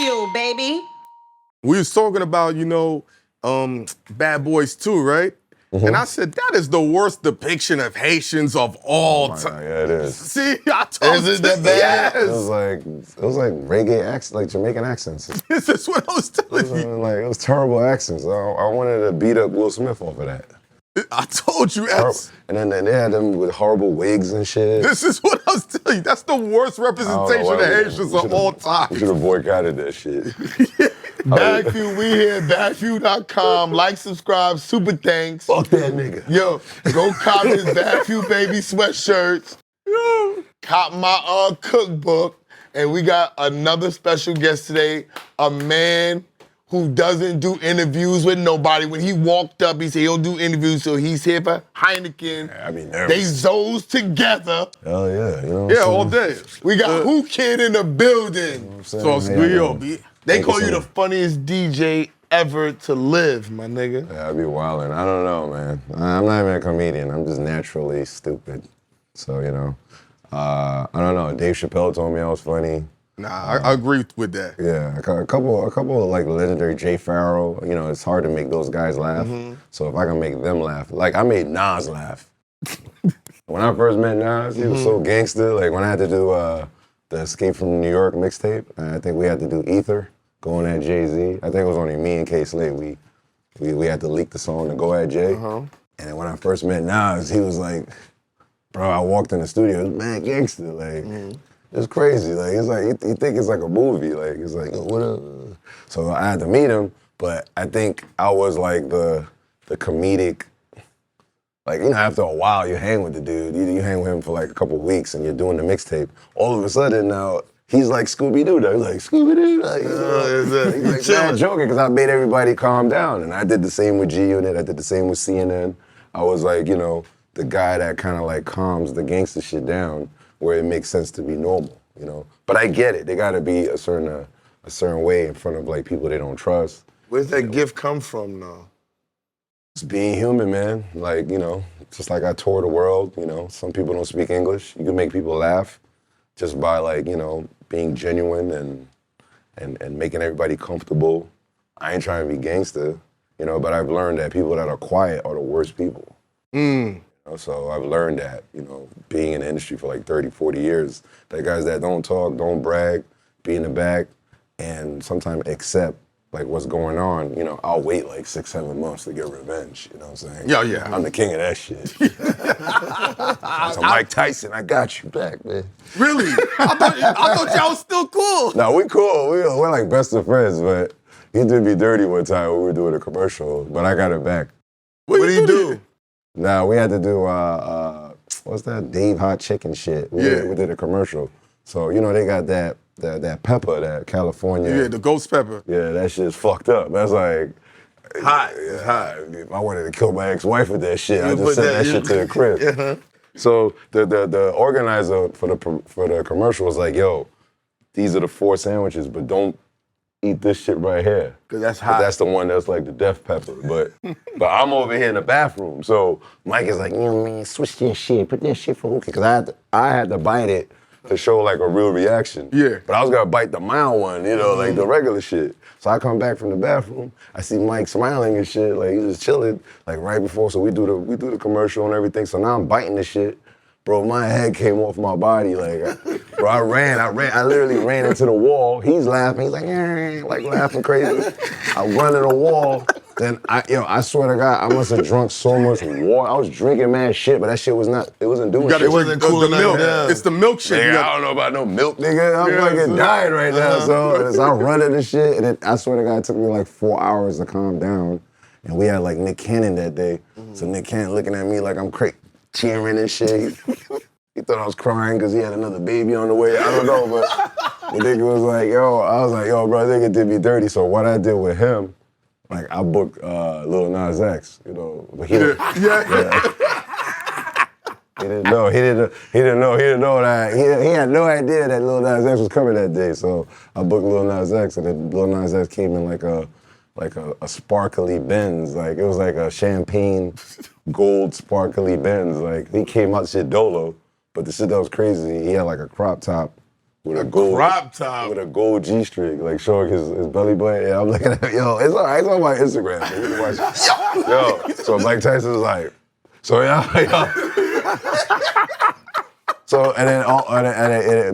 BagFuel, baby. We was talking about, Bad Boys 2, right? Mm-hmm. And I said, that is the worst depiction of Haitians of all time. Yeah, it is. See, I told you. Is it that bad? Yes. It was like reggae accents, like Jamaican accents. This is what I was telling you. It was terrible accents. I wanted to beat up Will Smith off of that. I told you. And then they had them with horrible wigs and shit. This is what I was telling you. That's the worst representation of Haitians of all time. We should have boycotted that shit. BagFuel, we here, BagFuel.com. Like, subscribe, super thanks. Fuck that nigga. Yo, go cop his BagFuel baby sweatshirts. Cop my cookbook. And we got another special guest today, a man who doesn't do interviews with nobody. When he walked up, he said he'll do interviews, so he's here for Hynaken. Yeah, I be nervous. They zoes together. Hell yeah. Yeah, all day. We got Whoo Kid in the building. You know what I'm saying? They call you the funniest DJ ever to live, my nigga. Yeah, I be wildin'. I don't know, man. I'm not even a comedian. I'm just naturally stupid. So, I don't know. Dave Chappelle told me I was funny. Nah, I agree with that. Yeah, a couple of like legendary Jay Farrell. It's hard to make those guys laugh. Mm-hmm. So if I can make them laugh, like I made Nas laugh. When I first met Nas, he was so gangster. Like when I had to do the Escape from New York mixtape, I think we had to do Ether, going at Jay-Z. I think it was only me and K Slade. We had to leak the song to go at Jay. And then when I first met Nas, he was like, bro, I walked in the studio, it was mad gangster, like. It's crazy. Like it's like you think it's like a movie. Like it's like what up? So I had to meet him, but I think I was like the comedic. Like after a while you hang with the dude. You hang with him for like a couple weeks, and you're doing the mixtape. All of a sudden now he's like Scooby Doo. He's like Scooby Doo. Like, he's like joking because I made everybody calm down, and I did the same with G Unit. I did the same with CNN. I was like the guy that kind of like calms the gangster shit down, where it makes sense to be normal, But I get it. They gotta be a certain way in front of like people they don't trust. Where's that gift come from now? It's being human, man. Like, just like I tour the world, some people don't speak English. You can make people laugh just by like, being genuine and making everybody comfortable. I ain't trying to be gangster, but I've learned that people that are quiet are the worst people. So I've learned that, being in the industry for like 30, 40 years, that guys that don't talk, don't brag, be in the back, and sometimes accept like what's going on, I'll wait like 6, 7 months to get revenge, you know what I'm saying? Yeah. I'm the king of that shit. So Mike Tyson, I got you back, man. Really? I thought y'all was still cool. No, we cool. We're like best of friends, but he did me dirty one time when we were doing a commercial, but I got it back. What did he do? Nah, we had to do, what's that, Dave Hot Chicken shit. We did a commercial. So, they got that pepper, that California. Yeah, the ghost pepper. Yeah, that shit's fucked up. That's like... Hot. Yeah, hot. I wanted to kill my ex-wife with that shit. I just sent that shit to the crib. So the organizer for the commercial was like, yo, these are the 4 sandwiches, but don't eat this shit right here. Cause that's hot. That's the one that's like the death pepper. But I'm over here in the bathroom. So Mike is like, man, switch this shit. Put that shit for Whoo Kid. Cause I had to bite it to show like a real reaction. Yeah. But I was gonna bite the mild one, like the regular shit. So I come back from the bathroom, I see Mike smiling and shit, like he's just chilling, like right before. So we do the commercial and everything. So now I'm biting the shit. Bro, my head came off my body, like, bro, I literally ran into the wall. He's laughing, he's like laughing crazy. I run to the wall, then I swear to God, I must have drunk so much water. I was drinking mad shit, but that shit wasn't doing shit. It wasn't cool enough. Milk. It's the milk shit. Nigga, I don't know about no milk, nigga. I'm fucking dying right now, so I run to the shit, and then I swear to God, it took me like 4 hours to calm down. And we had like Nick Cannon that day, so Nick Cannon looking at me like I'm crazy. Cheering and shit. He thought I was crying because he had another baby on the way. I don't know, but the nigga was like, I was like, bro, I think it did me dirty. So what I did with him, like I booked Lil Nas X, but he didn't. He didn't know. He had no idea that Lil Nas X was coming that day. So I booked Lil Nas X, and then Lil Nas X came in like a sparkly Benz. Like it was like a champagne gold sparkly Benz. Like he came out shit dolo, but the shit that was crazy, he had like a crop top with a crop top. with a gold G-string, like showing his belly button. And I'm looking at yo, it's all right, it's on my Instagram. Man. You can watch it. Yo, so Mike Tyson was like, so yeah. So and then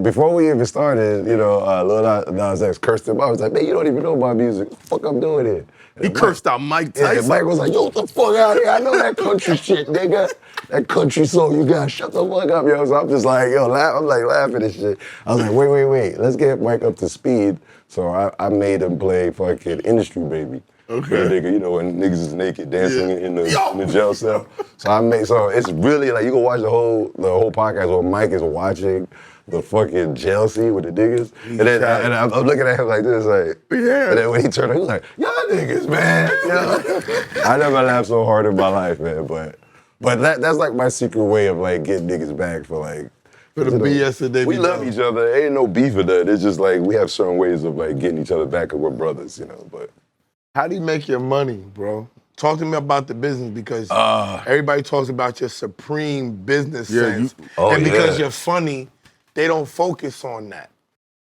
before we even started, you know, Lil Nas X cursed him out. I was like, man, you don't even know my music. What the fuck I'm doing here? He cursed out Mike Tyson. Yeah, Mike was like, yo, what the fuck out here? I know that country shit, nigga. That country song, you gotta shut the fuck up, yo. So I'm just like, yo, I'm like laughing and shit. I was like, wait. Let's get Mike up to speed. So I made him play fucking Industry Baby. Okay. Nigga, you know, when niggas is naked dancing in the jail cell. So it's really like, you can watch the whole podcast where Mike is watching the fucking jail scene with the niggas. And then I'm looking at him like this, like, yeah. And then when he turned on, he was like, y'all niggas, man. You know? I never laughed so hard in my life, man. But that's like my secret way of like getting niggas back for like, for the BS that they we love each other. Ain't no beef with that. It's just like we have certain ways of like getting each other back and we're brothers, you know. But how do you make your money, bro? Talk to me about the business because everybody talks about your supreme business sense. And because you're funny, they don't focus on that.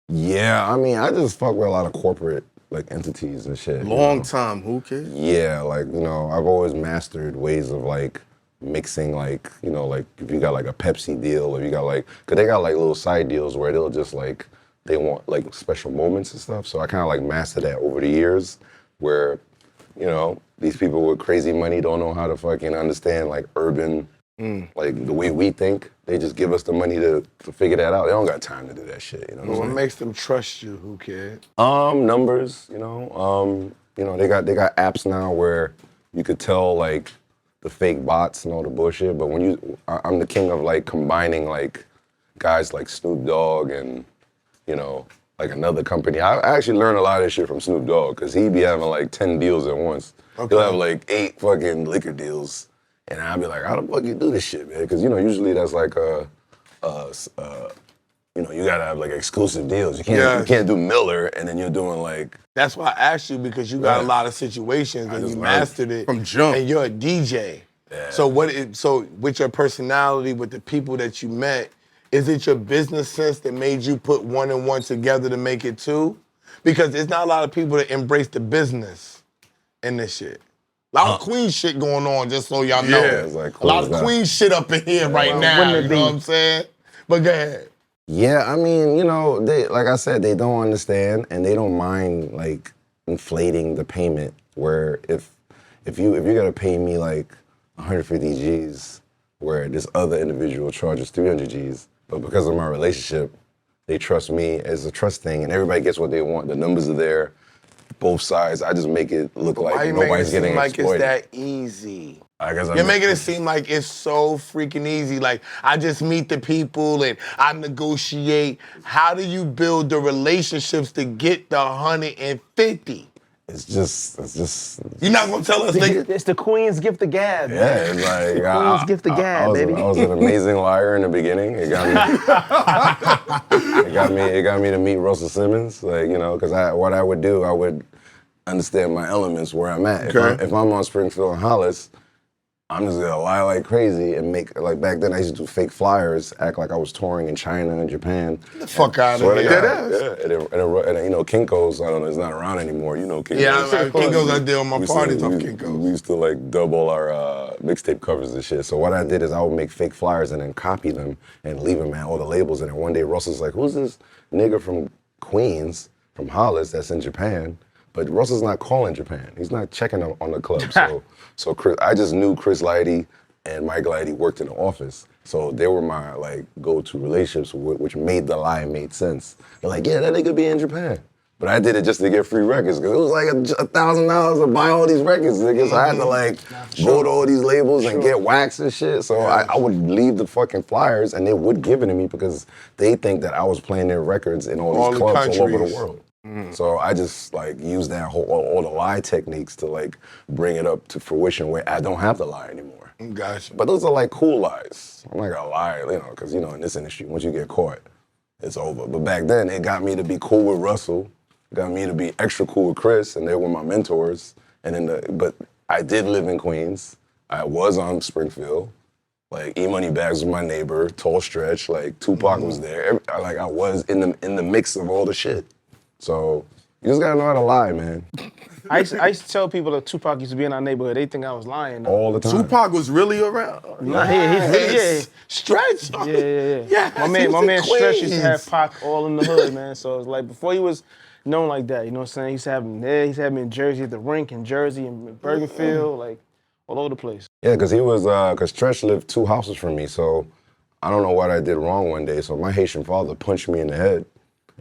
Yeah, I mean, I just fuck with a lot of corporate like entities and shit. Long time, Whoo Kid? Yeah, like, you know, I've always mastered ways of like mixing like, you know, like if you got like a Pepsi deal or you got like, cause they got like little side deals where they'll just like, they want like special moments and stuff. So I kind of like mastered that over the years where, you know, these people with crazy money don't know how to fucking understand like urban, like the way we think. They just give us the money to figure that out. They don't got time to do that shit, you know what I'm saying? Makes them trust you, Whoo Kid? Numbers, you know, they got apps now where you could tell like the fake bots and all the bullshit, but I'm the king of like combining like guys like Snoop Dogg and, you know, like another company. I actually learned a lot of this shit from Snoop Dogg because he be having like 10 deals at once. Okay. He'll have like 8 fucking liquor deals. And I'll be like, how the fuck you do this shit, man? Because, you know, usually that's like you know, you gotta have like exclusive deals. You can't do Miller and then you're doing like. That's why I asked you because you got a lot of situations and you mastered it from jump. And you're a DJ. Yeah. So with your personality, with the people that you met, is it your business sense that made you put 1 and 1 together to make it 2? Because there's not a lot of people that embrace the business in this shit. A lot of Queen shit going on, just so y'all know. Yeah, it's like a lot of Queen shit up in here right now, you know what I'm saying? But go ahead. Yeah, I mean, you know, they like I said, they don't understand and they don't mind like inflating the payment. Where if you gotta pay me like 150 G's, where this other individual charges 300 G's, but because of my relationship, they trust me as a trust thing, and everybody gets what they want. The numbers are there, both sides. I just make it look like nobody's getting exploited. Like it's that easy. I guess You're making it seem like it's so freaking easy. Like, I just meet the people and I negotiate. How do you build the relationships to get the 150? It's just. You're not gonna tell us, nigga. It's the Queen's gift of gab. Yeah, it's like Queen's gift of gab, baby. I was an amazing liar in the beginning. It got me to meet Russell Simmons. Like, you know, because what I would do, I would understand my elements where I'm at. Okay. If I'm on Springfield and Hollis, I'm just gonna lie like crazy and make, like back then I used to do fake flyers, act like I was touring in China and Japan. Get the fuck out of here. Yeah, and you know, Kinko's, I don't know, it's not around anymore. You know Kinko's. Yeah, Kinko's, I did on my parties off Kinko's. We used to like double our mixtape covers and shit. So what I did is I would make fake flyers and then copy them and leave them at all the labels. And then one day Russell's like, who's this nigga from Queens, from Hollis that's in Japan? But Russell's not calling Japan. He's not checking on the club. So Chris, I just knew Chris Lighty and Mike Lighty worked in the office. So they were my like go-to relationships, which made the lie made sense. They're like, yeah, that nigga be in Japan. But I did it just to get free records because it was like $1,000 to buy all these records, nigga. So I had to like go to all these labels and get wax and shit. So I would leave the fucking flyers and they would give it to me because they think that I was playing their records in all these clubs all over the world. So I just like use that all the lie techniques to like bring it up to fruition where I don't have to lie anymore. Gotcha. But those are like cool lies. I'm not gonna lie, you know, because you know in this industry, once you get caught, it's over. But back then, it got me to be cool with Russell, got me to be extra cool with Chris, and they were my mentors. And then, but I did live in Queens. I was on Springfield. Like E-Money Bags was my neighbor, Tall Stretch, like Tupac was there. Like I was in the mix of all the shit. So you just gotta know how to lie, man. I used to tell people that Tupac used to be in our neighborhood. They think I was lying. All the time. Tupac was really around. Nah, he's Stretch. Yeah. Yeah, My man Stretch used to have Pac all in the hood, man. So it's like before he was known like that, you know what I'm saying? He used to have him there. He used to have him in Jersey at the rink in Jersey and Bergenfield, like all over the place. Yeah, because Stretch lived 2 houses from me, so I don't know what I did wrong one day. So my Haitian father punched me in the head,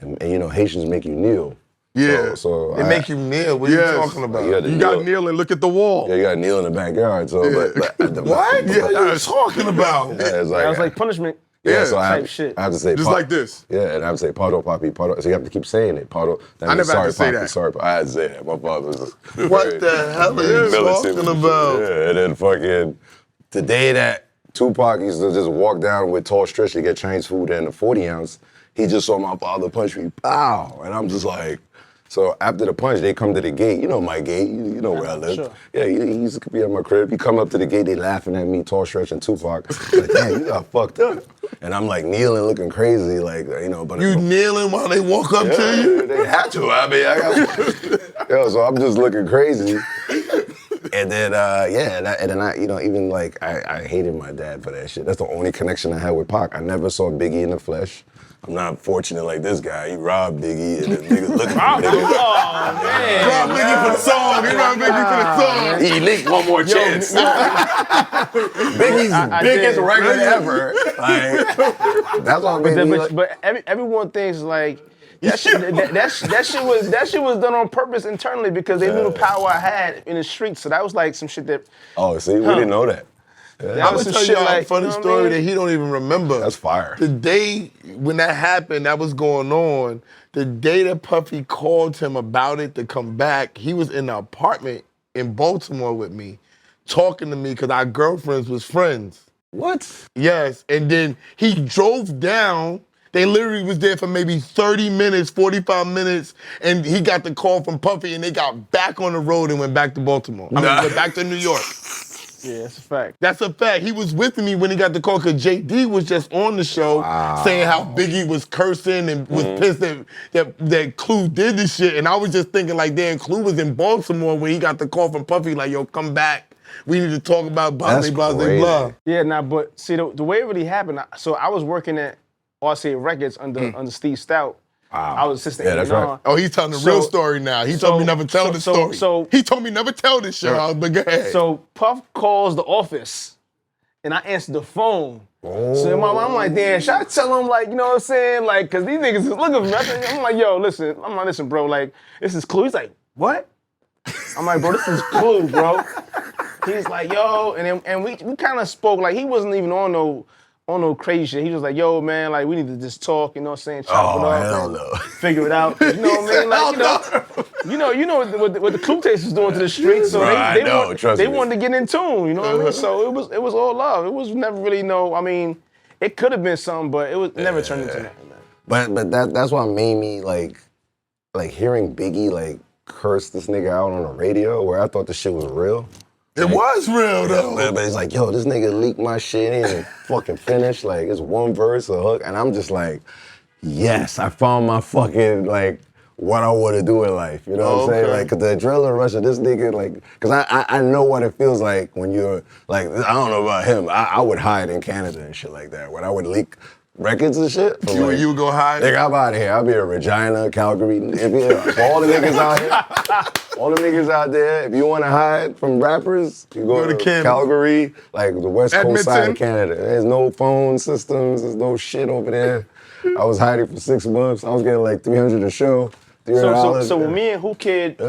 and you know Haitians make you kneel. Yeah. So They make you kneel. What are you talking about? You got to kneel and look at the wall. Yeah, you got to kneel in the backyard. So, but What? Yeah, what are you talking about? Yeah, it's That was like punishment. Yeah, so type shit. I have to say Just like this. Yeah, and I have to say pardon, papi, pardon. So you have to keep saying it, pardon. I never had to say papi, that. Sorry, papi. I had to say that. My father was What the hell are you militant. talking about? Yeah, and then fucking the day that Tupac used to just walk down with Tall Stretch to get Chinese food and a 40 ounce, he just saw my father punch me, pow, and I'm just like. So after the punch, they come to the gate. You know my gate. You know where I live. Sure. Yeah, he used to be at my crib. He come up to the gate, they laughing at me, Tall Stretch and Tupac. Like, damn, you got fucked up. And I'm like kneeling, looking crazy, like, you know. But You kneeling while they walk up to you? They had to. I mean, I got. Yo, so I'm just looking crazy. And then, and then I, you know, even like, I hated my dad for that shit. That's the only connection I had with Pac. I never saw Biggie in the flesh. I'm not fortunate like this guy. He robbed Biggie and then niggas looking for Biggie. Oh, man. Rob Biggie for the song. He robbed Biggie for the song. He leaked one more chance. Biggie's biggest record ever. Like, that's what made me like, But everyone thinks like that shit was done on purpose internally because they knew the power I had in the streets. So that was like some shit that. oh, see, we didn't know that. That I'm was gonna some tell shit y'all a like funny you know what I story mean? that he don't even remember. That's fire. The day when that happened, that was going on, the day that Puffy called him about it to come back, he was in the apartment in Baltimore with me, talking to me because our girlfriends was friends. What? Yes, and then he drove down. They literally was there for maybe 30 minutes, 45 minutes, and he got the call from Puffy, and they got back on the road and went back to Baltimore. I mean, went back to New York. Yeah, that's a fact. That's a fact. He was with me when he got the call because JD was just on the show saying how Biggie was cursing and was pissed that Clue did this shit. And I was just thinking like, damn, Clue was in Baltimore when he got the call from Puffy like, yo, come back. We need to talk about blah, blah, blah, blah. Yeah, but see, the way it really happened, so I was working at RCA Records under Steve Stout. Wow. I was assistant. Yeah, that's right. Oh, he's telling the real story now. He told me never tell this story. He told me never tell this shit, but go ahead. So Puff calls the office, and I answered the phone. So I'm like, damn, should I tell him, like, you know what I'm saying? Like, because these niggas is looking for me. I'm like, yo, listen. I'm like, listen, bro, like, this is Clue. He's like, what? I'm like, bro, this is Clue, bro. He's like, yo, and we kind of spoke, like, he wasn't even on no crazy shit. He was like, yo, man, like, we need to just talk, you know what I'm saying? Chop it up. Hell no. Figure it out. You know what I mean? Like, you know what the Clue Taste was doing to the streets. So they wanted to get in tune, you know what I mean? So it was all love. It was never really it could have been something, but it was never turned into nothing, man. But that's what made me like hearing Biggie like curse this nigga out on the radio where I thought the shit was real. It was real, though. But it's like, yo, this nigga leaked my shit in and fucking finished. Like, it's one verse, a hook. And I'm just like, yes, I found my fucking, like, what I want to do in life. You know what I'm saying? Like, cause the adrenaline rush of this nigga, like, cause I know what it feels like when you're, like, I don't know about him. I would hide in Canada and shit like that. When I would leak records and shit. You would go hide? Nigga, I'm out of here. I'll be in Regina, Calgary. For all the niggas out here, all the niggas out there, if you want to hide from rappers, you go to Calgary, like the west coast side of Canada. There's no phone systems. There's no shit over there. I was hiding for 6 months. I was getting like $300 a show. So when me and Whoo Kid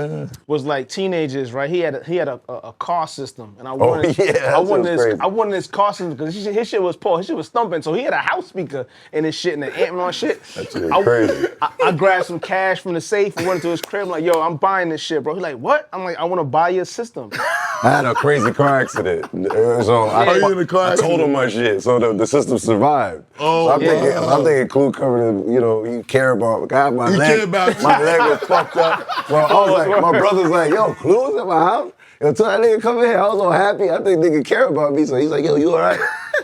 was like teenagers, right? He had a car system, and I wanted this car system because his shit was poor. His shit was thumping, so he had a house speaker and his shit and the amp and all that shit. That's really crazy. I grabbed some cash from the safe and went into his crib. I'm like, yo, I'm buying this shit, bro. He's like, what? I'm like, I want to buy your system. I had a crazy car accident. So I told him my shit, so the system survived. Oh, so I'm thinking Clue covered, you care about, God, my leg was fucked up. So I was like, my brother's like, yo, Clue was at my house? Until that nigga come in here, I was all happy. I think nigga care about me. So he's like, yo, you all right?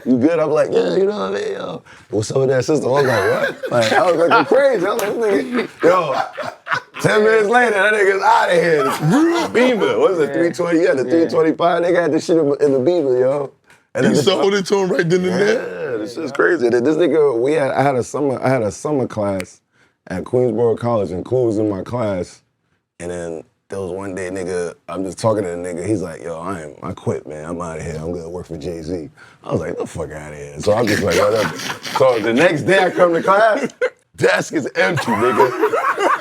you good? I'm like, yeah, you know what I mean? Yo, what's up with that system? I was like, what? Like, I was like, crazy. I was like, this nigga, yo, 10 minutes later, that nigga's out of here. Beamer, what is it, 320? Yeah, the 325. They got this shit in the Beamer, yo. And You sold it to him right then and there? Yeah, this shit's crazy. This nigga, I had a summer class at Queensborough College, and Clue was in my class. And then there was one day, nigga, I'm just talking to the nigga. He's like, yo, I quit, man. I'm out of here. I'm gonna work for Jay-Z. I was like, the fuck out of here. So I'm just like, whatever. So the next day I come to class, desk is empty, nigga.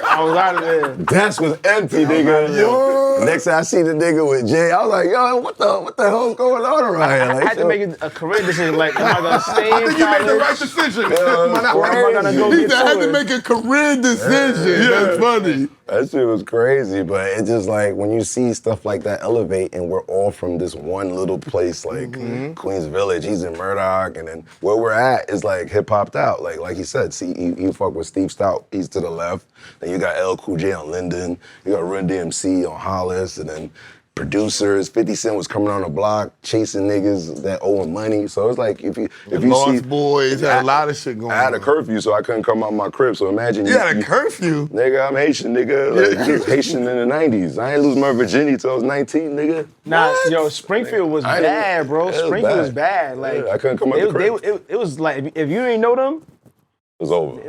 I was out of there. Desk was empty, nigga. Yo. Next time I see the nigga with Jay, I was like, yo, what the hell's going on around here? Like, I had to make a career decision. Like, am I gonna stay in college? You made the right decision. Or am I gonna go He get said, I had to to it? make a career decision. That's funny. that shit was crazy, but it's just like when you see stuff like that elevate, and we're all from this one little place, like Queens Village. He's in Murdoch, and then where we're at is like hip hopped out. Like he said, see, you fuck with Steve Stout. He's to the left. Then you got L Cool J on Linden. You got Run DMC on Hollis, and then producers. 50 Cent was coming on the block chasing niggas that owe him money. So it's like if you Lost see Boys had a lot of shit going on. I had a curfew, so I couldn't come out my crib. So imagine You had a curfew? Nigga, I'm Haitian, nigga. Like, Haitian in the 90s. I ain't lose my virginity till I was 19, nigga. Nah, yo, Springfield was I bad, didn't- bro. it was Springfield was bad. bad. Like, Yeah, I couldn't come out the crib. it was like, if you didn't know them, It was over.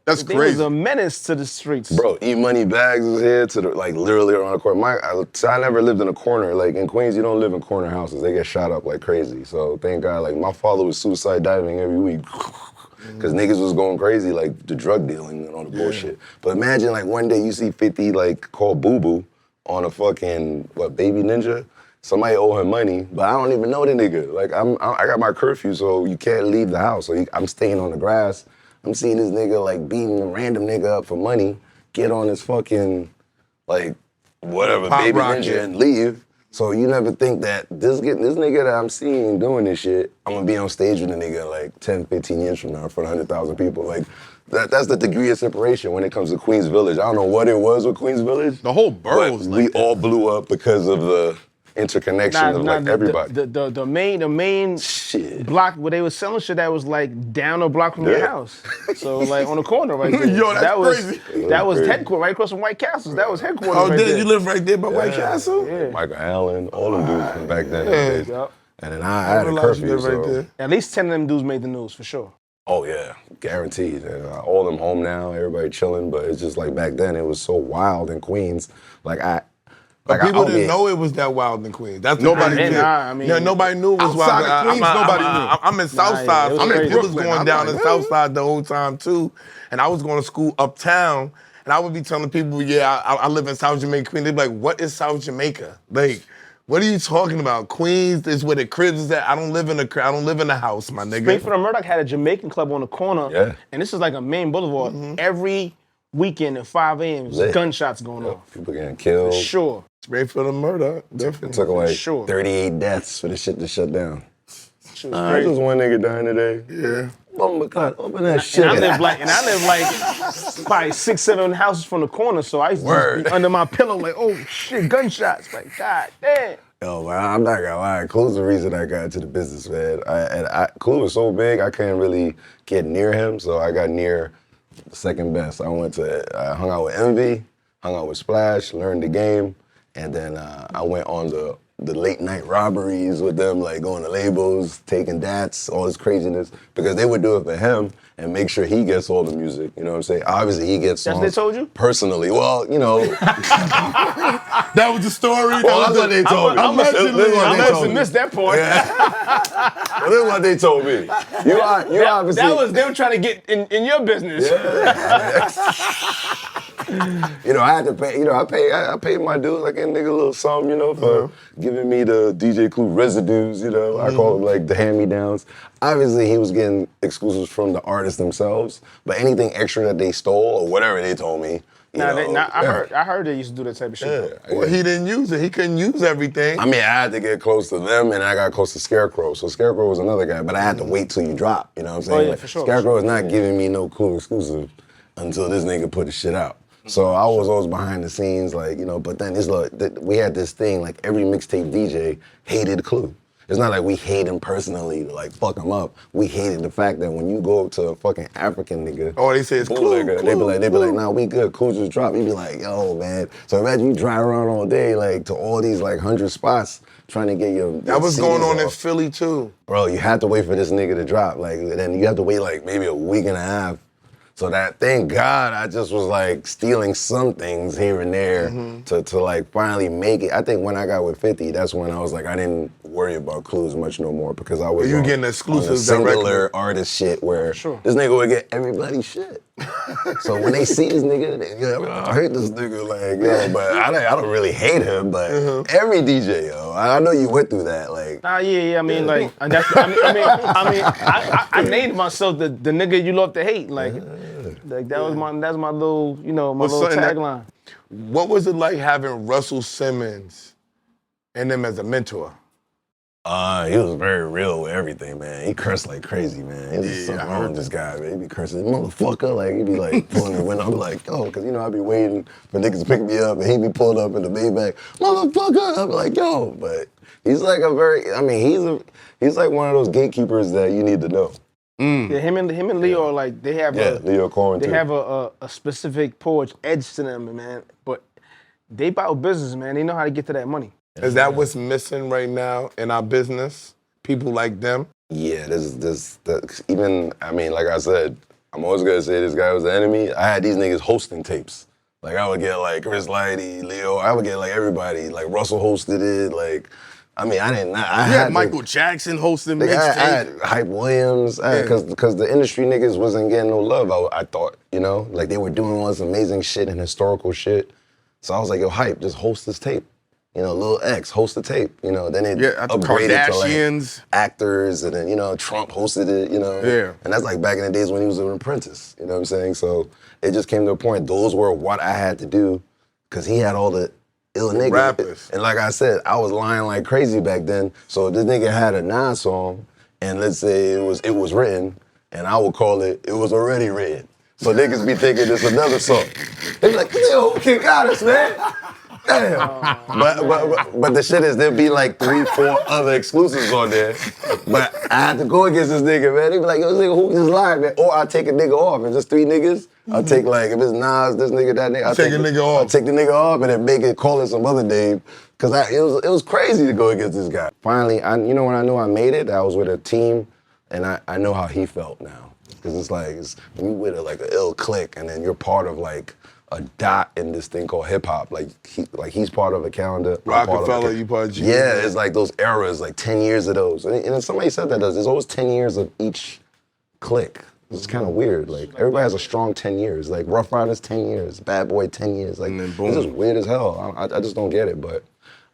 That's they crazy. was a menace to the streets. Bro, E-Money Bags was here to the, like, literally around the corner. I never lived in a corner. Like, in Queens, you don't live in corner houses. They get shot up like crazy. So, thank God, like, my father was suicide diving every week. Because niggas was going crazy, like, the drug dealing and all the bullshit. But imagine, like, one day you see 50, like, called Boo Boo on a fucking, Baby Ninja? Somebody owe him money, but I don't even know the nigga. Like, I got my curfew, so you can't leave the house. So I'm staying on the grass. I'm seeing this nigga, like, beating a random nigga up for money, get on his fucking, like, whatever, Pop Baby rocket. Ninja and leave. So you never think that this nigga that I'm seeing doing this shit, I'm gonna be on stage with a nigga like 10, 15 years from now in front of 100,000 people. Like, that's the degree of separation when it comes to Queens Village. I don't know what it was with Queens Village. The whole borough but was we like that. all blew up because of the interconnection of like everybody. The main Shit. block where they was selling shit that was like down a block from your Yeah. house. So like on the corner right there. Yo, that's that was crazy. that was Crazy. headquarters right across from White Castles. That was headquarters Oh, right did there. you live right there by White Castle? Yeah. Michael Allen, all them dudes from back then. Yup. And then I had a realized you curfew, lived right so. there. At least 10 of them dudes made the news for sure. Oh yeah, guaranteed. And, all them home now, everybody chilling, but it's just like back then it was so wild in Queens. Like But people I'll didn't be- know it was that wild in Queens. That's Nobody the did. Nah, I mean, yeah, nobody knew it was Outside wild. of Queens, nobody knew. I'm in Southside. it was I'm in crazy. Brooklyn. Brooklyn. Going I'm down like, in Southside the whole time too, and I was going to school uptown, and I would be telling people, yeah, I live in South Jamaica, Queens. They'd be like, what is South Jamaica? Like, what are you talking about? Queens is where the cribs is at. I don't live in the house, my nigga. Springfield and Murdoch had a Jamaican club on the corner. Yeah. And this is like a main boulevard. Mm-hmm. Every weekend at 5 a.m. Lit. gunshots going off. People getting killed. Sure. Springfield and murder, It definitely. took like Sure. 38 deaths for the shit to shut down. Shit was Just one nigga dying today. Yeah. Open that shit. And I live like probably 6, 7 houses from the corner, so I used to just be under my pillow like, oh shit, gunshots. Like, god damn. Yo, man, I'm not gonna lie. Clue's the reason I got into the business, man. Clue was so big, I couldn't really get near him, so I got near the second best. I hung out with Envy, hung out with Splash, learned the game, and then I went on the late night robberies with them, like going to labels, taking dats, all this craziness, because they would do it for him and make sure he gets all the music. You know what I'm saying? Obviously, he gets songs. That's what they told you? Personally. Well, you know. That was the story. Well, that's what they told me. I must This is what I they must told have me. missed that part. Well, this is what they told me. You obviously. That was them trying to get in your business. You know, I had to pay. You know, I paid my dues. Like a nigga a little something. You know, for giving me the DJ Clue residues. You know, I call them like the hand-me-downs. Obviously, he was getting exclusives from the artists themselves. But anything extra that they stole or whatever they told me. I heard they used to do that type of shit. Well, he didn't use it. He couldn't use everything. I mean, I had to get close to them, and I got close to Scarecrow. So Scarecrow was another guy, but I had to wait till you drop. You know what I'm saying? yeah, Like, for sure. Scarecrow is not giving me no cool exclusive until this nigga put his shit out. So I was always behind the scenes, like, you know, but then it's like, we had this thing, like every mixtape DJ hated Clue. It's not like we hate him personally to like fuck him up. We hated the fact that when you go up to a fucking African nigga, Oh, they say it's bootlegger, Clue, they be like, nah, we good. Clue just dropped. You be like, yo, man. So imagine you drive around all day like to all these like 100 spots trying to get your. That was going on in off. Philly too. Bro, you had to wait for this nigga to drop. Like, and then you have to wait like maybe a week and a half. So that, thank God, I just was like stealing some things here and there to like finally make it. I think when I got with 50, that's when I was like, I didn't worry about clues much no more because I was You on, getting on exclusives the singular directly. artist shit where this nigga would get everybody's shit. So when they see this nigga, they go, I hate this nigga, like, yo, but I don't really hate him, but every DJ, yo, I know you went through that, like. Nah, yeah, I mean, like, that's, I named myself the nigga you love to hate, like that's my little, you know, my little tagline. What was it like having Russell Simmons and them as a mentor? He was very real with everything, man. He cursed like crazy, man. There's something wrong with this guy, man. He be cursing, motherfucker. Like, he be like pulling the window. I be like, yo, because, you know, I be waiting for niggas to pick me up, and he be pulling up in the Maybach, motherfucker. I be like, yo, but he's like he's like one of those gatekeepers that you need to know. Yeah, him and Leo are like, they have Leo Cohen they too. have a specific porch edge to them, man. But they about business, man. They know how to get to that money. Is that what's missing right now in our business? People like them? Yeah, even, I mean, like I said, I'm always gonna say this guy was the enemy. I had these niggas hosting tapes. Like, I would get like Chris Lighty, Leo, I would get like everybody. Like, Russell hosted it, like, I mean, I had Michael Jackson hosting I mixtape. had Hype Williams, because the industry niggas wasn't getting no love, I thought, you know? Like, they were doing all this amazing shit and historical shit. So I was like, yo, Hype, just host this tape. You know, Lil X, host the tape, you know, then it upgraded to Kardashians. like actors, and then, you know, Trump hosted it, you know. Yeah. And that's like back in the days when he was an apprentice, you know what I'm saying? So it just came to a point, those were what I had to do, because he had all the ill niggas. Rappers. And like I said, I was lying like crazy back then, so if this nigga had a Nas song, and let's say it was written, and I would call it was already written. So niggas be thinking it's another song. They be like, yo, Whoo Kid got us, man. Damn. But the shit is, there'd be like 3-4 other exclusives on there. But I had to go against this nigga, man. They be like, yo, this nigga, who just lied, man? Or I'll take a nigga off. If it's 3 niggas, I'll take like, if it's Nas, this nigga, that nigga, I'll take the nigga off and then make it, call it some other name. Cause it was crazy to go against this guy. Finally, you know when I knew I made it, I was with a team, and I know how he felt now. Cause it's like, when you with like an ill clique, and then you're part of like a dot in this thing called hip hop. Like he's part of a calendar. Rockefeller, you part of G. Yeah, it's like those eras, like 10 years of those. And somebody said that there's always 10 years of each clique. It's kind of weird. Like everybody has a strong 10 years. Like Rough Riders 10 years, Bad Boy 10 years. Like, and then boom. It's just weird as hell. I just don't get it, but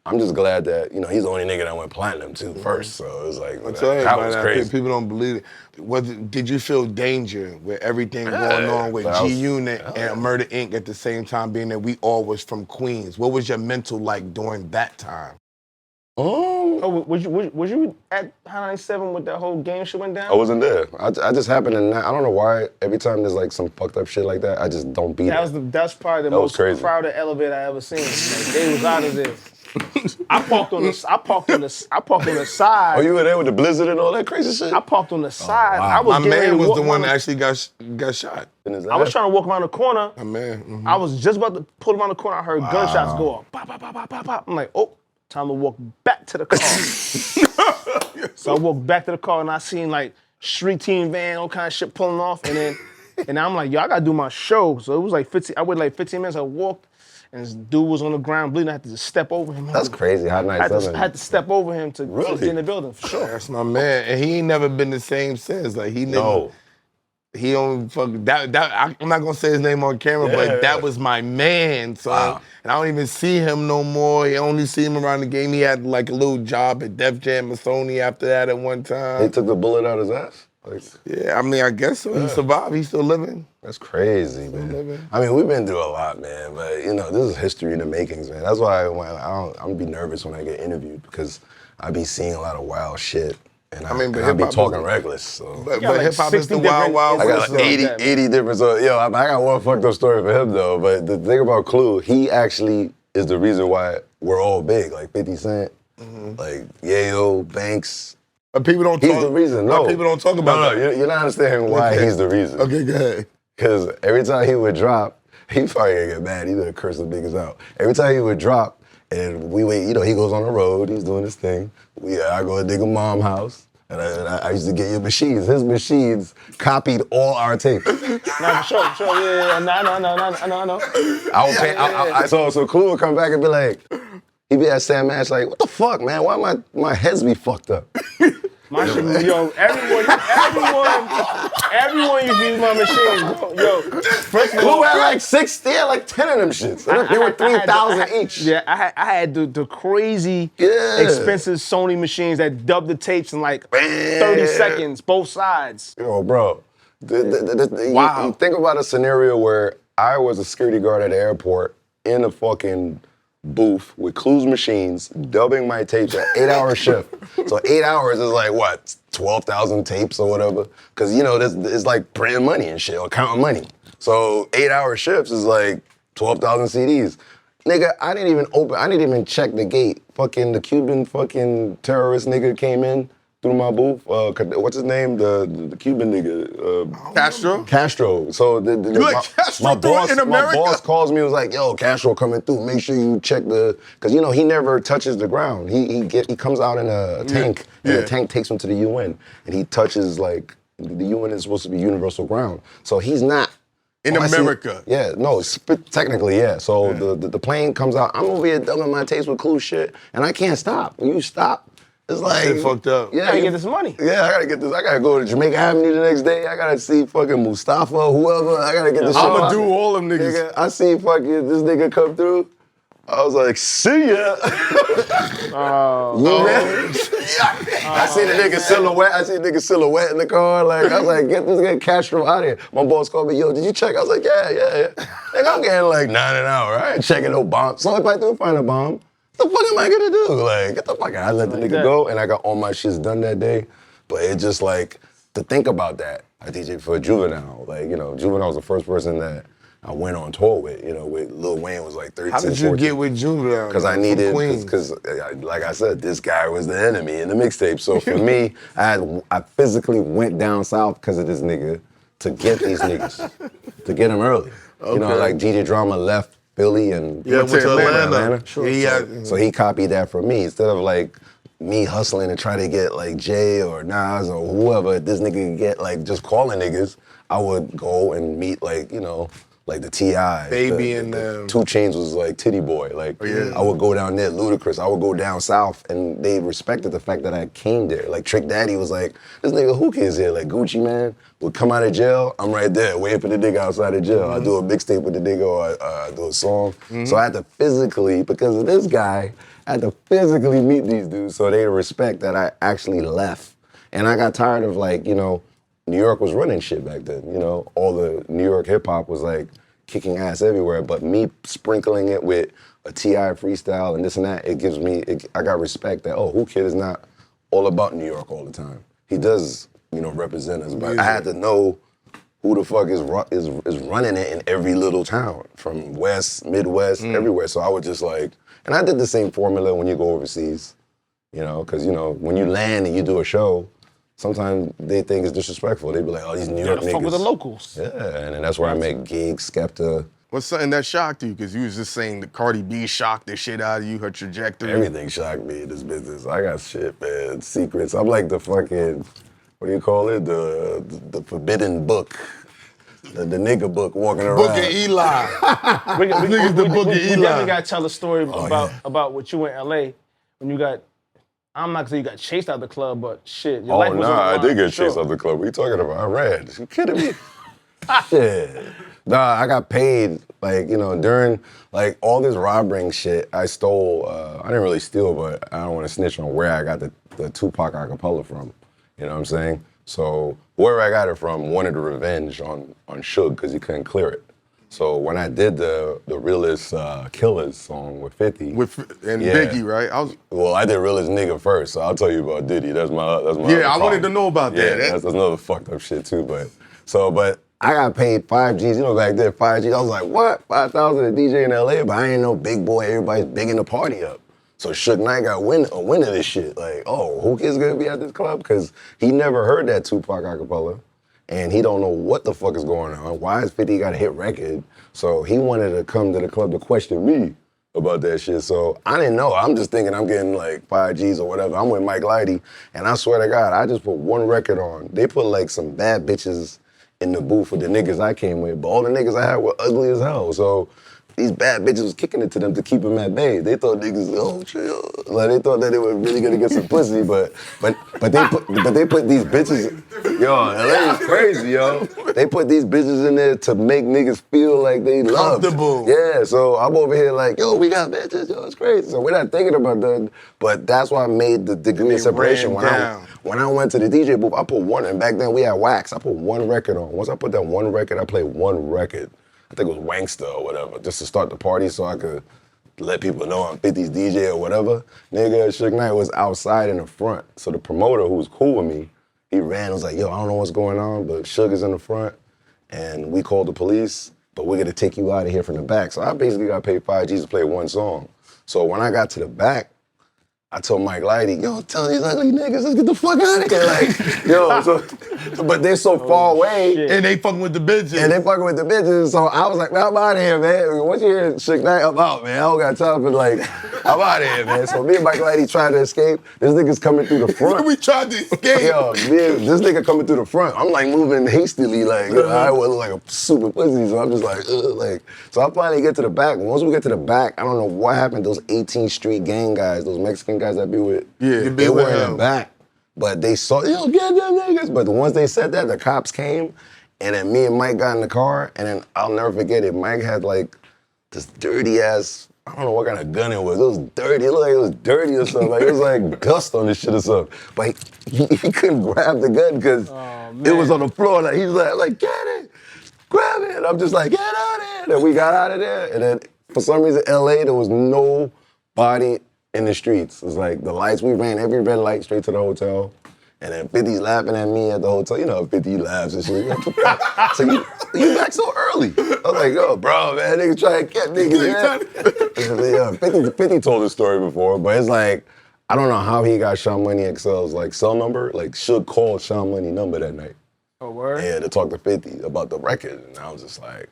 I'm just glad that, you know, he's the only nigga that went platinum too first. So it was like, that was crazy. People don't believe it. Did you feel danger with everything going on with G-Unit and Murder Inc. at the same time, being that we all was from Queens? What was your mental like during that time? Oh, was you at Hynaken 7 with that whole game shit went down? I wasn't there. I just happened to I don't know why every time there's like some fucked up shit like that, I just don't be there. That's probably the most crowded elevator I ever seen. Like, they was out of there. I parked on the side. Oh, you were there with the blizzard and all that crazy shit? I parked on the side. Wow. I was My man was the one that actually got shot. I was trying to walk around the corner. My man. Mm-hmm. I was just about to pull around the corner. I heard gunshots go off. Pop, pop, pop, pop, pop, pop. I'm like, oh, time to walk back to the car. So I walked back to the car and I seen like street team van, all kind of shit pulling off. And I'm like, yo, I gotta do my show. So it was like 15, I waited like 15 minutes. I walked and this dude was on the ground bleeding. I had to just step over him. That's crazy. I had to step over him to get in the building, for sure. That's my man. And he ain't never been the same since. Like, he don't fuck that. I'm not gonna say his name on camera, but that was my man. So and I don't even see him no more. I only see him around the game. He had like a little job at Def Jam and Sony after that at one time. They took the bullet out of his ass? Like, yeah, I mean, I guess so. He survived. He's still living. That's crazy, man. I mean, we've been through a lot, man. But you know, this is history in the makings, man. That's why I'm be nervous when I get interviewed, because I be seeing a lot of wild shit. And I be talking reckless. So. But hip hop is the wild, wild. I got like 80 different. So, yo, I got one fucked up story for him though. But the thing about Clue, he actually is the reason why we're all big. Like 50 Cent, Like Yayo, Banks. But people don't He's talk. the reason. but No, people don't talk about that. You're not understanding why he's the reason. Okay, go ahead. Because every time he would drop, he probably gonna get mad. He's gonna curse the niggas out. Every time he would drop, and we wait, he goes on the road, he's doing his thing. I go to nigga mom's house, and I used to get your machines. His machines copied all our tapes. No, for sure, yeah, no. I would pay. So Clue would come back and be like, he'd be at Sam Ash like, what the fuck, man? Why my heads be fucked up? My shit, everyone used to use my machine. Yo, first of all, Clue had like 10 of them shits. They were 3,000 each. Yeah, I had the crazy expensive Sony machines that dubbed the tapes in like 30 seconds, both sides. Yo, bro. Wow. You think about a scenario where I was a security guard at the airport in a fucking booth with Clue's machines, dubbing my tapes at 8-hour shift. So 8 hours is like, what, 12,000 tapes or whatever? Because, this is like printing money and shit, or counting money. So 8-hour shifts is like 12,000 CDs. Nigga, I didn't even check the gate. The Cuban terrorist nigga came in through my booth. What's his name? The Cuban nigga. Castro. So my boss calls me and was like, yo, Castro coming through. Make sure you check because he never touches the ground. He comes out in a tank, and the tank takes him to the UN, and he touches like, the UN is supposed to be universal ground. So he's not. In America. Technically, yeah. So the plane comes out. I'm over here dubbing my tapes with Clue shit, and I can't stop. When you stop, it's like Shit fucked up. Yeah, I gotta get this money. Yeah, I gotta get this. I gotta go to Jamaica Avenue the next day. I gotta see fucking Mustafa, whoever. I gotta get this. I'ma do all them niggas. Nigga, I see fucking this nigga come through. I was like, see ya. I see the nigga silhouette. I see the nigga silhouette in the car. Like, I was like, get this guy Castro out of here. My boss called me, yo, did you check? I was like, yeah. Nigga, I'm getting like 9 an hour. I ain't checking no bomb. So if I do find a bomb, what the fuck am I gonna do? Like, get the fuck out. I let the nigga go, and I got all my shits done that day. But it just like, to think about that, I DJ for Juvenile. Like, Juvenile was the first person that I went on tour with, with Lil Wayne was like 13, How did you 14. get with Juvenile? Because I needed, because like I said, this guy was the enemy in the mixtape. So for me, I physically went down south because of this nigga to get these niggas, to get them early. Okay. Like DJ Drama left Philly and went to Atlanta. Sure. So he copied that from me. Instead of like me hustling and trying to get like Jay or Nas or whoever this nigga could get, like just calling niggas, I would go and meet like, like the T.I. Baby and them. 2 Chainz was like Titty Boy. Like, I would go down there, Ludacris. I would go down south, and they respected the fact that I came there. Like, Trick Daddy was like, this nigga Whoo Kid's here. Like, Gucci Man would come out of jail. I'm right there, waiting for the nigga outside of jail. I do a mixtape with the nigga, or I do a song. So I had to physically, because of this guy, I had to physically meet these dudes so they respect that I actually left. And I got tired of like, New York was running shit back then. All the New York hip hop was like kicking ass everywhere, but me sprinkling it with a T.I. freestyle and this and that, it gives me, I got respect that, Whoo Kid is not all about New York all the time. He does, represent us, but I had to know who the fuck is running it in every little town, from West, Midwest, everywhere. So I would just like, and I did the same formula when you go overseas, because, when you land and you do a show, sometimes they think it's disrespectful. They be like, oh, these New York niggas. Fuck with the locals. Yeah, and then that's where I make gigs, Skepta. What's something that shocked you? Because you was just saying that Cardi B shocked the shit out of you, her trajectory. Everything shocked me in this business. I got shit, man, secrets. I'm like the fucking, what do you call it? The forbidden book. The nigga book walking around. Book of Eli. Niggas the Book of Eli. We definitely got to tell a story about what you in L.A. when you got, I'm not gonna say you got chased out of the club, but shit, your life was on the line. I did get for chased out of the club. What are you talking about? I ran. You kidding me? Shit. Nah, I got paid, like, during, like, all this robbing shit, I stole, I didn't really steal, but I don't want to snitch on where I got the Tupac acapella from. You know what I'm saying? So, wherever I got it from wanted the revenge on Suge because he couldn't clear it. So when I did the realest Killers song with 50. Biggie, right? I did realest nigga first, so I'll tell you about Diddy. That's my Yeah, I wanted to know about that. Yeah, that's another fucked up shit too, but I got paid 5 G's, back then 5 G's. I was like, what? 5,000 a DJ in LA, but I ain't no big boy, everybody's bigging the party up. So Suge Knight got a win of this shit. Like, oh, Whoo Kid's gonna be at this club? Because he never heard that Tupac acapella, and he don't know what the fuck is going on. Why is 50 got a hit record? So he wanted to come to the club to question me about that shit. So I didn't know. I'm just thinking I'm getting like 5 G's or whatever. I'm with Mike Lighty, and I swear to God, I just put one record on. They put like some bad bitches in the booth with the niggas I came with, but all the niggas I had were ugly as hell. So these bad bitches was kicking it to them to keep them at bay. They thought niggas, oh chill. Like they thought that they were really gonna get some pussy, but they put these bitches, yo, LA is crazy, yo. They put these bitches in there to make niggas feel like they loved. Comfortable. Yeah, so I'm over here like, yo, we got bitches, yo, it's crazy. So we're not thinking about that, but that's why I made the degree of separation. When I went to the DJ booth, I put one, and back then we had wax. I put one record on. Once I put that one record, I played one record. I think it was Wankster or whatever, just to start the party so I could let people know I'm 50's DJ or whatever. Nigga, Suge Knight was outside in the front. So the promoter, who was cool with me, he ran, was like, yo, I don't know what's going on, but Suge is in the front, and we called the police, but we're gonna take you out of here from the back. So I basically got paid 5 G's to play one song. So when I got to the back, I told Mike Lighty, yo, tell these ugly niggas, let's get the fuck out of here. Like, yo, so, but they're so far away. shit. And they fucking with the bitches. And they fucking with the bitches, so I was like, man, I'm out of here, man. Once you hear Suge Knight, I'm out, man. I don't got time for like, I'm out of here, man. So me and Mike Lighty tried to escape. This nigga's coming through the front. We tried to escape. Yo, man, this nigga coming through the front. I'm like moving hastily, like, I was like a super pussy, so I'm just like, like. So I finally get to the back. Once we get to the back, I don't know what happened. Those 18th Street gang guys, those Mexican guys that be with, they were in the back. But they saw, yo, get them niggas. But once they said that, the cops came, and then me and Mike got in the car, and then I'll never forget it. Mike had like this dirty ass, I don't know what kind of gun it was. It was dirty. It looked like it was dirty or something. Like it was like dust on this shit or something. But he couldn't grab the gun because it was on the floor. Like he's like, get it, grab it. And I'm just like, get out of here. And we got out of there. And then for some reason, LA, there was nobody in the streets. It was like the lights, we ran every red light straight to the hotel. And then 50's laughing at me at the hotel. You know, 50 laughs and shit. So you back so early. I was like, yo, bro, man, niggas trying to get niggas, man. 50 told this story before, but it's like, I don't know how he got Sean Money XL's like cell number. Like, Suge called Sean Money number that night. Oh, word? Yeah, to talk to 50 about the record. And I was just like,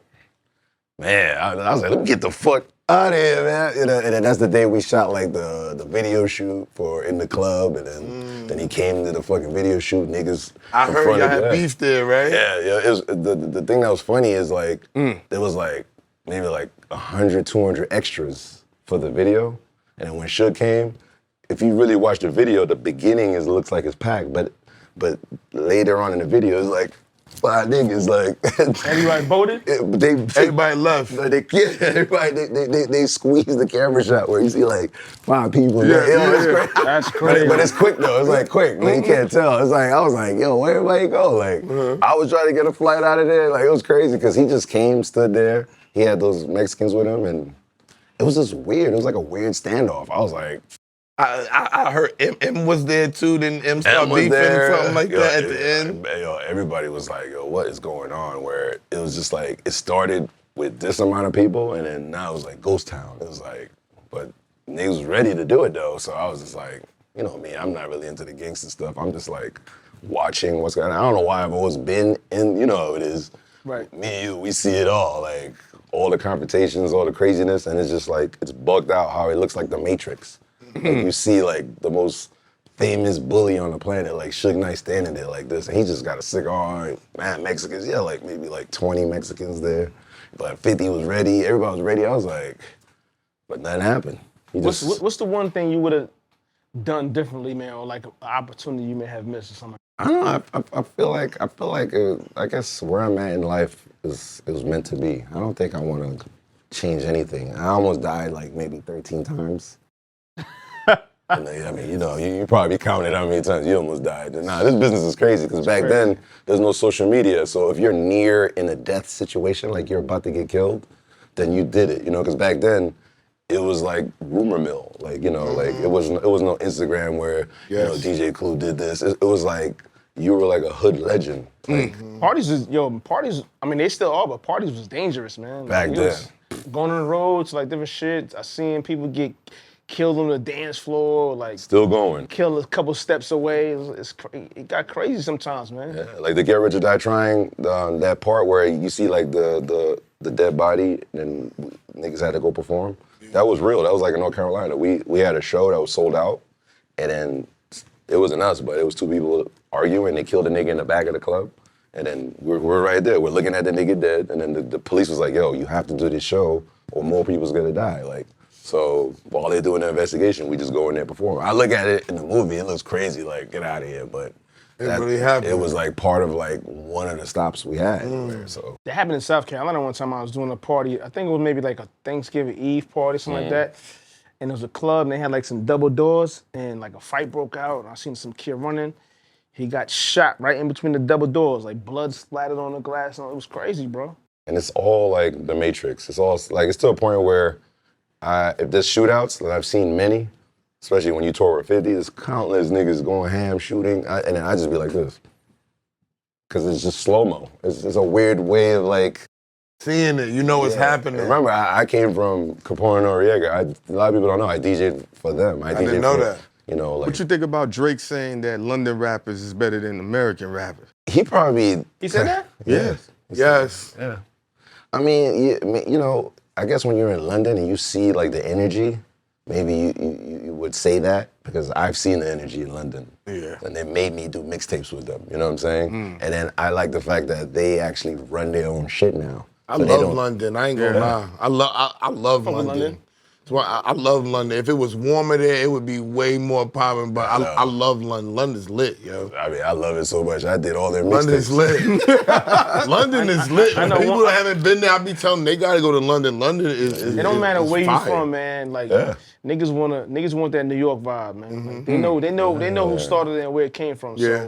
man, I was like, let me get the fuck out of here, man. And then that's the day we shot like the video shoot for In the Club, and then he came to the fucking video shoot, niggas. I heard y'all had beef there, right? Yeah. It was, the thing that was funny is like, there was like maybe like 100, 200 extras for the video. And then when Suge came, if you really watch the video, the beginning looks like it's packed, but later on in the video, it's like 5 niggas, like. Everybody voted? Everybody left. They squeezed the camera shot where you see like 5 people. Yeah. That's crazy. But it's quick though. It's like quick. Like, you can't tell. It's like I was like, yo, where everybody go? Like I was trying to get a flight out of there. Like it was crazy because he just came, stood there. He had those Mexicans with him, and it was just weird. It was like a weird standoff. I was like, I heard M was there too, then M started beefing or something like that at the end. Yo, everybody was like, yo, what is going on? Where it was just like, it started with this amount of people, and then now it was like ghost town. It was like, but niggas was ready to do it though, so I was just like, you know me, I'm not really into the gangster stuff. I'm just like watching what's going on. I don't know why I've always been in, you know how it is. Right. Me and you, we see it all, like all the confrontations, all the craziness, and it's just like, it's bugged out how it looks like the Matrix. Like you see like the most famous bully on the planet, like Suge Knight standing there like this, and he just got a cigar, mad Mexicans, like maybe like 20 Mexicans there. But 50 was ready, everybody was ready. I was like, but nothing happened. What's the one thing you would have done differently, man, or like an opportunity you may have missed or something? I don't know, I feel like I guess where I'm at in life it was meant to be. I don't think I want to change anything. I almost died like maybe 13 times. And I mean, you know, you probably counted how many times you almost died. Nah, this business is crazy because back then, there's no social media. So if you're near in a death situation, like you're about to get killed, then you did it, you know, because back then, it was like rumor mill. Like, you know, like it was no Instagram where, you know, DJ Clue did this. It was like, you were like a hood legend. Like, Parties, I mean, they still are, but parties was dangerous, man. Back like, then. Going on the roads, like different shit. I seen people get killed on the dance floor, like Still going. killed a couple steps away. It got crazy sometimes, man. Yeah, like the Get Rich or Die Trying, that part where you see like the dead body and niggas had to go perform. That was real. That was like in North Carolina. We had a show that was sold out, and then it wasn't us, but it was two people arguing. They killed a nigga in the back of the club, and then we're right there. We're looking at the nigga dead, and then the police was like, "Yo, you have to do this show, or more people's gonna die." Like, so while they're doing the investigation, we just go in there and perform. I look at it in the movie, it looks crazy, like get out of here, but really happened. It was like part of like one of the stops we had there. So That happened in South Carolina one time. I was doing a party. I think it was maybe like a Thanksgiving Eve party, something like that. And it was a club, and they had like some double doors, and like a fight broke out. And I seen some kid running. He got shot right in between the double doors, like blood splattered on the glass. And it was crazy, bro. and it's all like the Matrix. It's all like it's to a point where if there's shootouts, that I've seen many, especially when you tour with 50, there's countless niggas going ham shooting, and then I just be like this. Because it's just slow-mo. It's a weird way of like... Seeing it, you know what's happening. Remember, I came from Capone and Noriega. A lot of people don't know, I DJ'd for them. I didn't know that. You know, like... What you think about Drake saying that London rappers is better than American rappers? He probably... He said that? Yes. Yes. Yeah. I mean, you know, I guess when you're in London and you see like the energy, maybe you would say that, because I've seen the energy in London. Yeah. And they made me do mixtapes with them, you know what I'm saying? And then I like the fact that they actually run their own shit now. I love London, I ain't gonna lie. I love London. London. That's why I love London. If it was warmer there, it would be way more popping, but I love London. London's lit, yo. I mean, I love it so much. I did all their London's mixtapes. lit. London is lit. I know People that haven't been there, I be telling them they gotta go to London. London is It don't matter where you fire. from, man. Like niggas want that New York vibe, man. Like, they know who started it and where it came from. Yeah.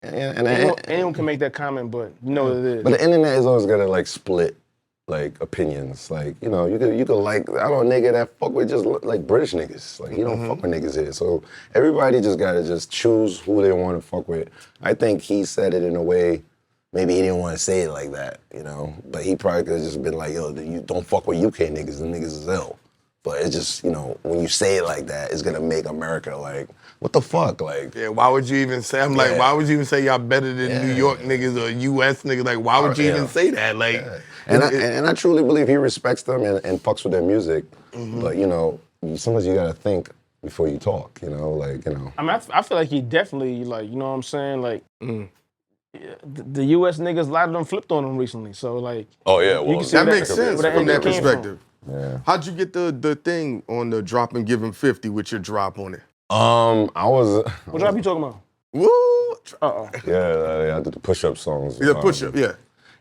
So And anyone can make that comment, but you know what it is. But the internet is always gonna like split like opinions. Like, you know, you could like, I don't know, nigga that fuck with just like British niggas. Like, you don't fuck with niggas here. So everybody just gotta just choose who they wanna fuck with. I think he said it in a way, maybe he didn't wanna say it like that, you know? But he probably could have just been like, yo, you don't fuck with UK niggas, the niggas is ill. But it's just, you know, when you say it like that, it's gonna make America like, what the fuck? Like, Yeah, why would you even say, I'm like, why would you even say y'all better than New York niggas or US niggas? Like, why would you even say that? Like, and I truly believe he respects them and fucks with their music. But, you know, sometimes you gotta think before you talk, you know, like, you know. I mean, I feel like he definitely, like, you know what I'm saying? Like, the US niggas, a lot of them flipped on him recently. So, like, Oh, yeah, well, you can see that makes sense where from that energy came perspective. Yeah. How'd you get the thing on the drop and give him 50 with your drop on it? I was... What drop you talking about? Woo! Yeah, I did the push-up songs. Yeah, push up, yeah.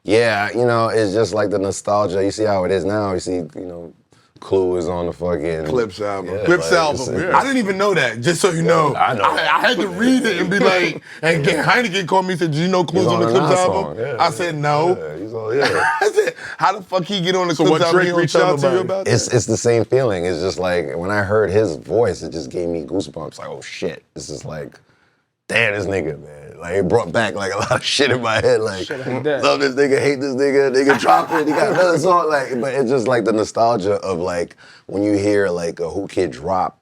Yeah, you know, it's just like the nostalgia. You see how it is now. You see, you know, Clue is on the fucking... Clips album. Yeah, Clips like, album. it's- I didn't even know that, just so you know. I know. I had to read it and be like, and Hynaken called me and said, do you know Clues He's on the on Clips Nas album? song, yeah. I said, no. Yeah, he's all, yeah. I said, how the fuck he get on the So Clips what album? He Drake don't reached tell out to you nobody. about It's the same feeling. It's just like, when I heard his voice, it just gave me goosebumps. Like, oh shit, this is like, damn, this nigga, man. Like, it brought back like a lot of shit in my head. Like, Shit like that. love this nigga, hate this nigga drop it, he got another song. Like, but it's just like the nostalgia of like, when you hear like a Whoo Kid drop,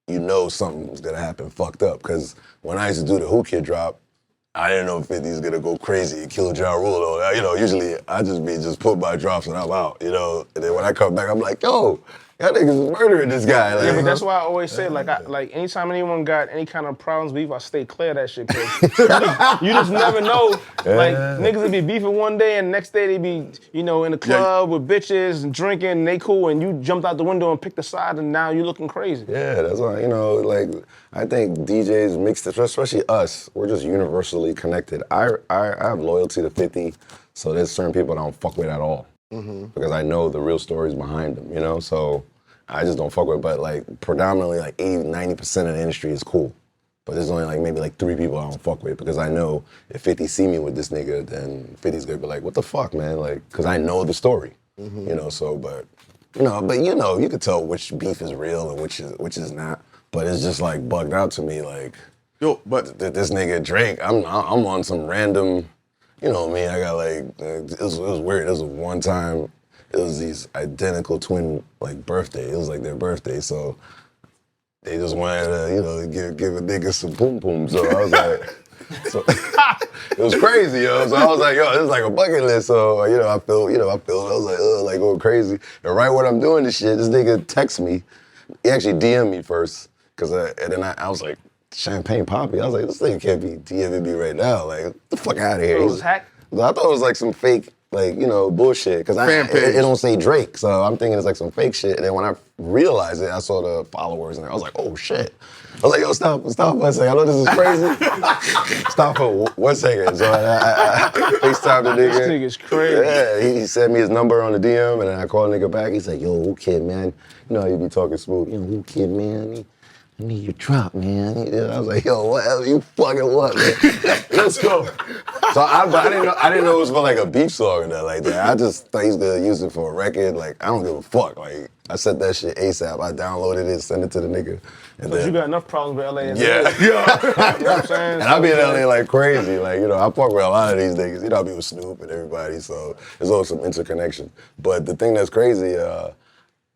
you know something's gonna happen fucked up. Cause when I used to do the Whoo Kid drop, I didn't know 50's gonna go crazy and kill Ja Rule. Or, you know, usually I just put my drops and I'm out, you know? And then when I come back, I'm like, yo, y'all niggas is murdering this guy. Like, Yeah, but that's why I always say, like, anytime anyone got any kind of problems, beef, I stay clear of that shit. Cause you just never know. Like, niggas will be beefing one day and the next day they be, you know, in the club with bitches and drinking and they cool and you jumped out the window and picked a side and now you looking crazy. Yeah, that's why, you know, like, I think DJs mixed, especially us, we're just universally connected. I have loyalty to 50, so there's certain people I don't fuck with at all. Because I know the real stories behind them, you know? So I just don't fuck with it. But like predominantly like 80, 90% of the industry is cool. But there's only like maybe like 3 people I don't fuck with because I know if 50 see me with this nigga, then 50's gonna be like, what the fuck, man? Like, cause I know the story, you know? So, you could tell which beef is real and which is not. But it's just like bugged out to me, like, Yo, but this nigga Drake, I'm on some random, you know what I mean? I got like, it was weird. It was one time, it was these identical twin like birthday. It was like their birthday. So they just wanted to, you know, give a nigga some boom boom. So I was like, so it was crazy, yo. So I was like, yo, this is like a bucket list. So I was like going crazy. And right when I'm doing this shit, this nigga texts me. He actually DM'd me first, and then I was like, Champagne Poppy. I was like, this nigga can't be DMing me right now. Like, get the fuck out of here. It was hacked? I thought it was like some fake, like, you know, bullshit. Because it don't say Drake. So I'm thinking it's like some fake shit. And then when I realized it, I saw the followers and I was like, oh shit. I was like, yo, stop 1 second. I know this is crazy. Stop for 1 second. So I FaceTimed the nigga. This nigga's crazy. Yeah, he sent me his number on the DM and then I called the nigga back. He's like, yo, Whoo Kid, man. You know how you be talking smooth. You know, Whoo Kid, man. I need your drop, man. I was like, yo, what? You fucking what, man? Let's go. So I didn't know it was for like a beef song or nothing like that. I just thought he was gonna use it for a record. Like, I don't give a fuck. Like, I sent that shit ASAP. I downloaded it, sent it to the nigga. Because you got enough problems with LA as yeah. it is. You know what I'm saying? And I be in LA like crazy. Like, you know, I fuck with a lot of these niggas. You know, I be with Snoop and everybody, so there's always some interconnection. But the thing that's crazy,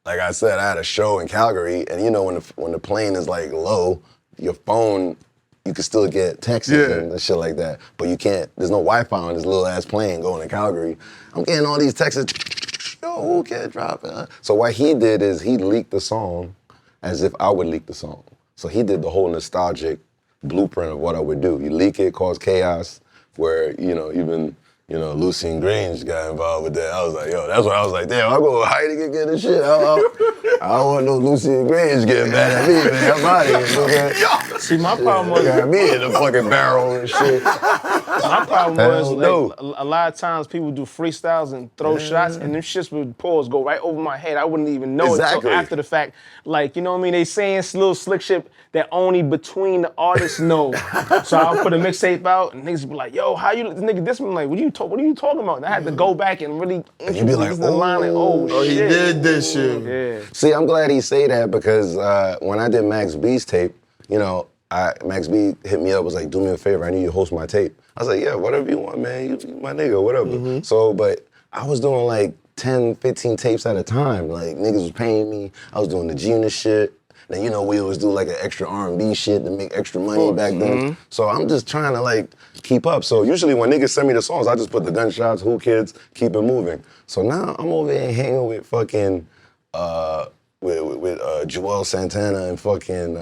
like I said, I had a show in Calgary, and you know when the plane is like low, your phone, you can still get texts and shit like that, but you can't. There's no Wi-Fi on this little ass plane going to Calgary. I'm getting all these texts. Yo, who can't drop it? So what he did is he leaked the song as if I would leak the song. So he did the whole nostalgic blueprint of what I would do. You leak it, cause chaos, where you know even. You know, Lucien Grange got involved with that. I was like, yo, that's what I was like, damn, I'll go Hynaken get this shit. I don't want no Lucien Grange getting mad at me, man. I'm out of here, man. See, my problem was... Got me in the fucking barrel and shit. My problem was, like, a lot of times people do freestyles and throw shots, and them shits would pause, go right over my head. I wouldn't even know it until after the fact. Like, you know what I mean? They saying little slick shit that only between the artists know. So I'll put a mixtape out, and niggas be like, yo, how you, this nigga, this one, like, what are you talking about? And I had to go back and really introduce the line, like, oh, shit. He did this shit. Yeah. See, I'm glad he say that because when I did Max B's tape, you know, Max B hit me up, was like, do me a favor, I need you to host my tape. I was like, yeah, whatever you want, man, you my nigga, whatever. So, but I was doing like 10, 15 tapes at a time. Like, niggas was paying me, I was doing the Genius shit. Then, you know, we always do like an extra R&B shit to make extra money back then. So I'm just trying to like keep up. So usually when niggas send me the songs, I just put the gunshots, Whoo Kids, keep it moving. So now I'm over here hanging with fucking, with Joel Santana and fucking,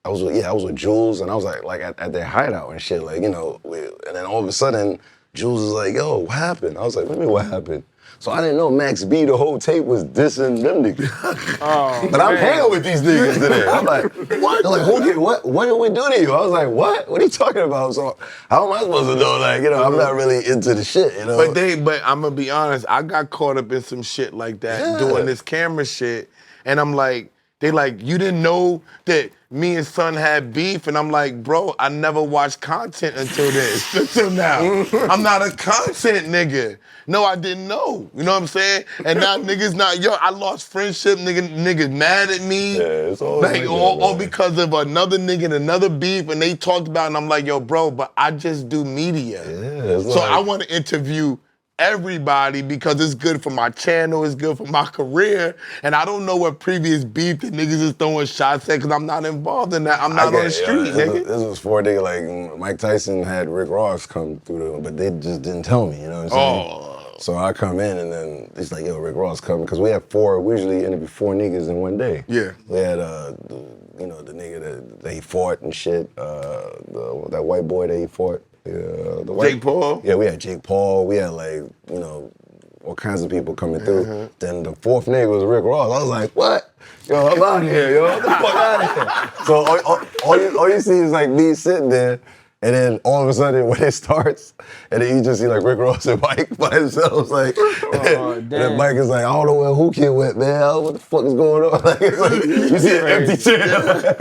I was with Jules and I was like at their hideout and shit, like, you know, and then all of a sudden, Jules is like, yo, what happened? I was like, what do you mean what happened? So I didn't know Max B, the whole tape was dissing them niggas. But I'm hanging with these niggas today. I'm like, what? They're like, what did we do to you? I was like, what? What are you talking about? So how am I supposed to know? Like, you know, I'm not really into the shit, you know? But I'm gonna be honest, I got caught up in some shit like that, doing this camera shit, and I'm like, they like, you didn't know that me and Son had beef? And I'm like, bro, I never watched content until this, until now. I'm not a content nigga. No, I didn't know. You know what I'm saying? And now niggas not, yo, I lost friendship, niggas mad at me. Yeah, it's all like, all because of another nigga and another beef, and they talked about it, and I'm like, yo, bro, but I just do media. Yeah, so I want to interview everybody because it's good for my channel, it's good for my career, and I don't know what previous beef that niggas is throwing shots at because I'm not involved in that. I'm not on the street, nigga. This was for a nigga like Mike Tyson had Rick Ross come through them, but they just didn't tell me, you know what I'm saying? So I come in and then it's like, yo, Rick Ross coming, because we usually interview 4 niggas in one day. Yeah. We had, the nigga that he fought and shit, that white boy that he fought. Jake Paul? Yeah, we had Jake Paul. We had like, you know, all kinds of people coming through. Then the 4th nigga was Rick Ross. I was like, what? Yo, I'm out of here, yo. Get the fuck out of here. So all you see is like me sitting there, and then all of a sudden when it starts, and then you just see like Rick Ross and Mike by themselves, like, and then Mike is like, I don't know where Whoo Kid went, man. What the fuck is going on? Like, it's like, you see an empty chair.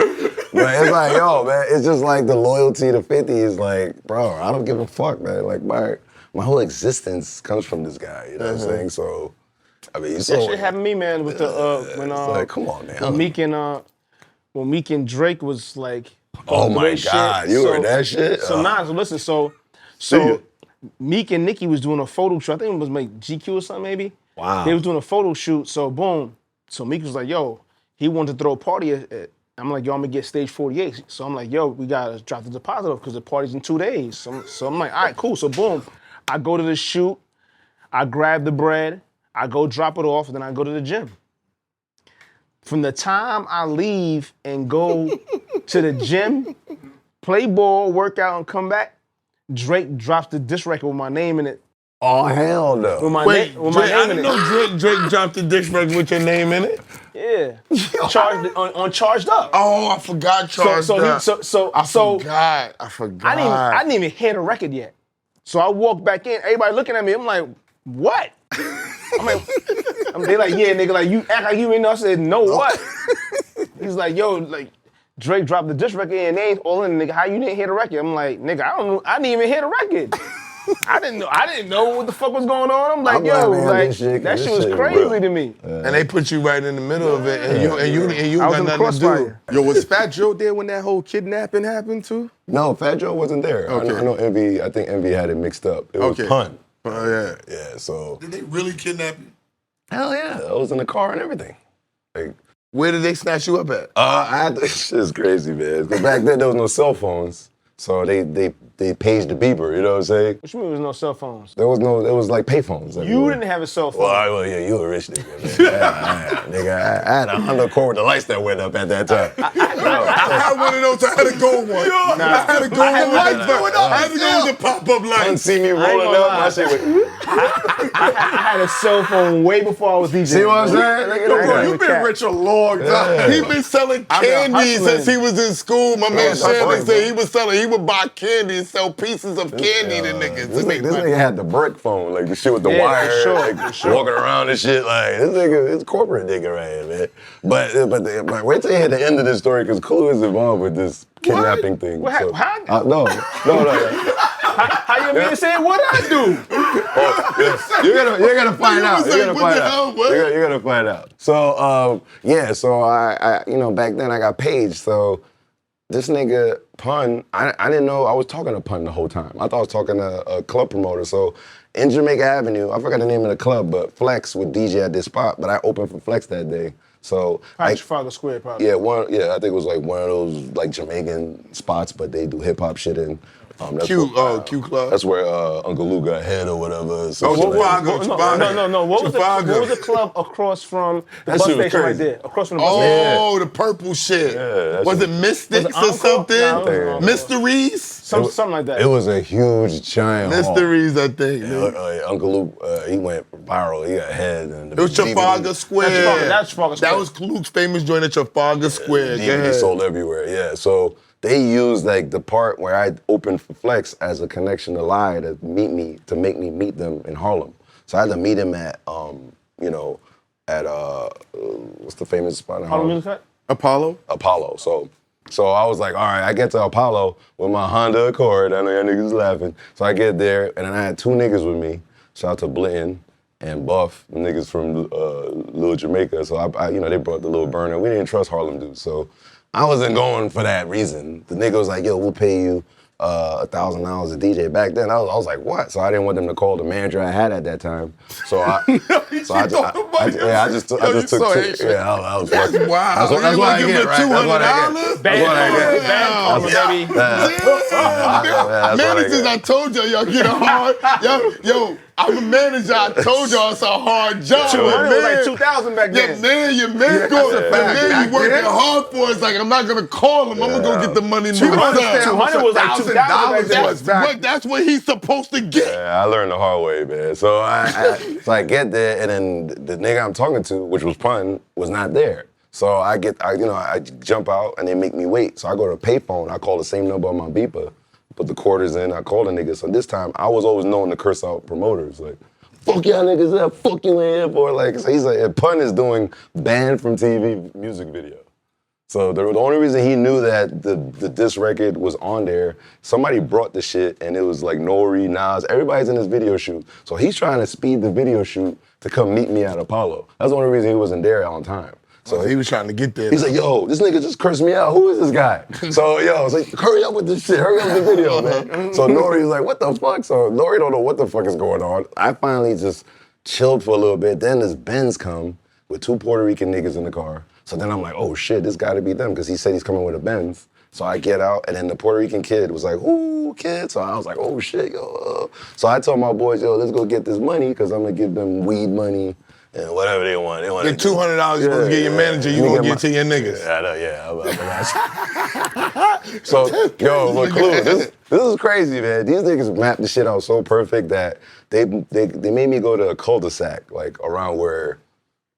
But it's like, yo, man, it's just like the loyalty to 50 is like, bro, I don't give a fuck, man. Like, my whole existence comes from this guy, you know what I'm saying? So, I mean, that shit happened to me, man, with the, like, come on, man. When Meek and Drake was like, oh my God, you heard that shit? So listen, so Meek and Nicki was doing a photo shoot. I think it was like GQ or something maybe. Wow. They was doing a photo shoot, so boom. So Meek was like, yo, he wanted to throw a party I'm like, yo, I'm gonna get stage 48. So I'm like, yo, we gotta drop the deposit off because the party's in 2 days. So I'm like, all right, cool. So boom, I go to the shoot, I grab the bread, I go drop it off, and then I go to the gym. From the time I leave and go to the gym, play ball, work out, and come back, Drake drops the diss record with my name in it. Oh, hell no. With my, Wait, with my Drake, I name in didn't it. know Drake dropped the dish record with your name in it. Yeah. Charged on charged up. Oh, I forgot Charles. I forgot. I didn't even hear the record yet. So I walk back in, everybody looking at me, I'm like, what? I'm like, they like, yeah, nigga, like, you act like you in there. I said, no, what? He's like, yo, like, Drake dropped the diss record and they ain't all in, nigga. How you didn't hear the record? I'm like, nigga, I don't know. I didn't even hear the record. I didn't know what the fuck was going on. I'm like, yo, like, that shit was crazy to me. And they put you right in the middle of it, and you I was got in the nothing to do. crossfire. Yo, was Fat Joe there when that whole kidnapping happened too? No, Fat Joe wasn't there. Okay. I know Envy, I think Envy had it mixed up. It was Okay. Pun. Oh yeah. Yeah, so. Did they really kidnap you? Hell yeah. I was in the car and everything. Like, Where did they snatch you up at? this shit's crazy, man. Because back then there was no cell phones. So they paged the beeper, you know what I'm saying? What you mean there was no cell phones? There was like payphones. You didn't have a cell phone. Well, yeah, you a rich nigga, man. Nigga, I had a Honda Accord with the lights that went up at that time. I had one of those. I had to go one. I had to go one. Lights going up. I had to go with the pop-up You lights. see me ain't rolling gonna up, lie. my shit went, I had a cell phone way before I was DJing. see what I'm saying? Look at Yo, that bro, guy. you been rich a long time. He been selling candy hustling. since he was in school. My man that's Shannon right, said he would buy candy and sell pieces of candy to niggas. This nigga had the brick phone, like the shit with the Yeah, wire, for sure, like for sure. walking around and shit. Like this nigga, it's corporate nigga right here, man. But wait till you hear the end of this story, because Clue is involved with this kidnapping thing. What So, how no. how you mean saying what I do? You're gonna find out. was You're like, gonna what find the hell, out. what? You're gonna find out. So so I back then I got paged. So this nigga Pun, I didn't know I was talking to Pun the whole time. I thought I was talking to a club promoter. So in Jamaica Avenue, I forgot the name of the club, but Flex would DJ at this spot. But I opened for Flex that day. So Probably Trafalgar Square, probably. yeah, I think it was like one of those like Jamaican spots, but they do hip hop shit in. That's Q Club. That's where Uncle Lou got head or whatever. So Oh, shit like that. Trafalgar. No. What was Trafalgar. the club across from the That bus shit was station right crazy. there? Across from the bus station. Oh, the purple shit. that Was shit- it Mystics Was it or Encore? something? No, it was Encore. Mysteries? Something like that. It was a huge giant hall. Mysteries, I think. Uncle Luke, he went viral. He got head. And It was Trafalgar Square. That's Trafalgar Square. That was Luke's famous joint at Trafalgar Square. Go DVD ahead. sold everywhere. Yeah, so they used like the part where I opened for Flex as a connection to Lie to make me meet them in Harlem. So I had to meet him at at what's the famous spot in Harlem Harlem? Music Hut? Apollo. Apollo. So I was like, all right, I get to Apollo with my Honda Accord. I know y'all niggas laughing. So I get there, and then I had two niggas with me. Shout out to Blinton and Buff, the niggas from Little Jamaica. So they brought the little burner. We didn't trust Harlem dudes, so I wasn't going for that reason. The nigga was like, yo, we'll pay you $1,000 a DJ. Back then, I was like, what? So I didn't want them to call the manager I had at that time. So I just took two. Yeah, I was That's fucking. wild. That's what I You get, want right? to That's what I $200? get. That's what I get. Bad karma, baby. Managers, I told y'all get a hard. Yo, I'm a manager. I told y'all it's a hard job. 200 was like Man, 2,000 back then. Your man going, that's a fact. you Back working then. hard for. It's like I'm not gonna call him. I'm gonna go get the money myself. 200 was like $2,000 back then. That's what he's supposed to get. Yeah, I learned the hard way, man. So I get there, and then the nigga I'm talking to, which was Pun, was not there. So I jump out, and they make me wait. So I go to a payphone. I call the same number on my beeper, put the quarters in. I call the nigga. So this time, I was always known to curse out promoters, like, fuck y'all niggas up, fuck you in here for, like, so he's like, and Pun is doing banned from TV music video. So the only reason he knew that the diss record was on there, somebody brought the shit, and it was like Nori, Nas, everybody's in this video shoot. So he's trying to speed the video shoot to come meet me at Apollo. That's the only reason he wasn't there on time. So he was trying to get there. he's like, yo, this nigga just cursed me out. Who is this guy? So, it's like, hurry up with this shit. Hurry up with the video, man. So Nori's like, what the fuck? So Nori don't know what the fuck is going on. I finally just chilled for a little bit. Then this Benz come. with 2 Puerto Rican niggas in the car. So then I'm like, oh shit, this gotta be them, because he said he's coming with a Benz. So I get out, and then the Puerto Rican kid was like, Whoo Kid. So I was like, oh shit, yo. So I told my boys, yo, let's go get this money, because I'm gonna give them weed money and whatever they want. They want The $200 you're supposed to get your manager, you gonna get to your niggas. Yeah, I know, yeah. So, yo, look, Clue, this is crazy, man. These niggas mapped the shit out so perfect that they made me go to a cul-de-sac, like around where,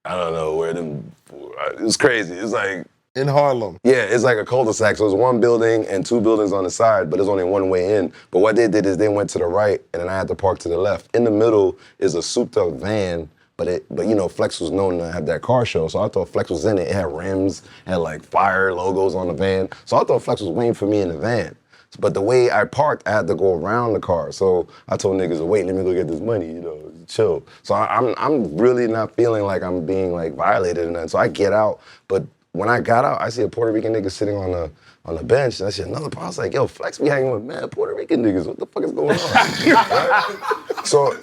I don't know, where them, it was crazy. It's like, In Harlem. yeah, it's like a cul-de-sac. So it's 1 building and 2 buildings on the side, but there's only one way in. But what they did is they went to the right, and then I had to park to the left. In the middle is a souped-up van, but you know, Flex was known to have that car show, so I thought Flex was in it. It had rims, had like fire logos on the van. So I thought Flex was waiting for me in the van. But the way I parked, I had to go around the car. So I told niggas, wait, let me go get this money, you know, chill. So I'm really not feeling like I'm being like violated and nothing. So I get out, but when I got out, I see a Puerto Rican nigga sitting on the bench, and I see another part. I was like, yo, Flex be hanging with mad Puerto Rican niggas. What the fuck is going on? Right? So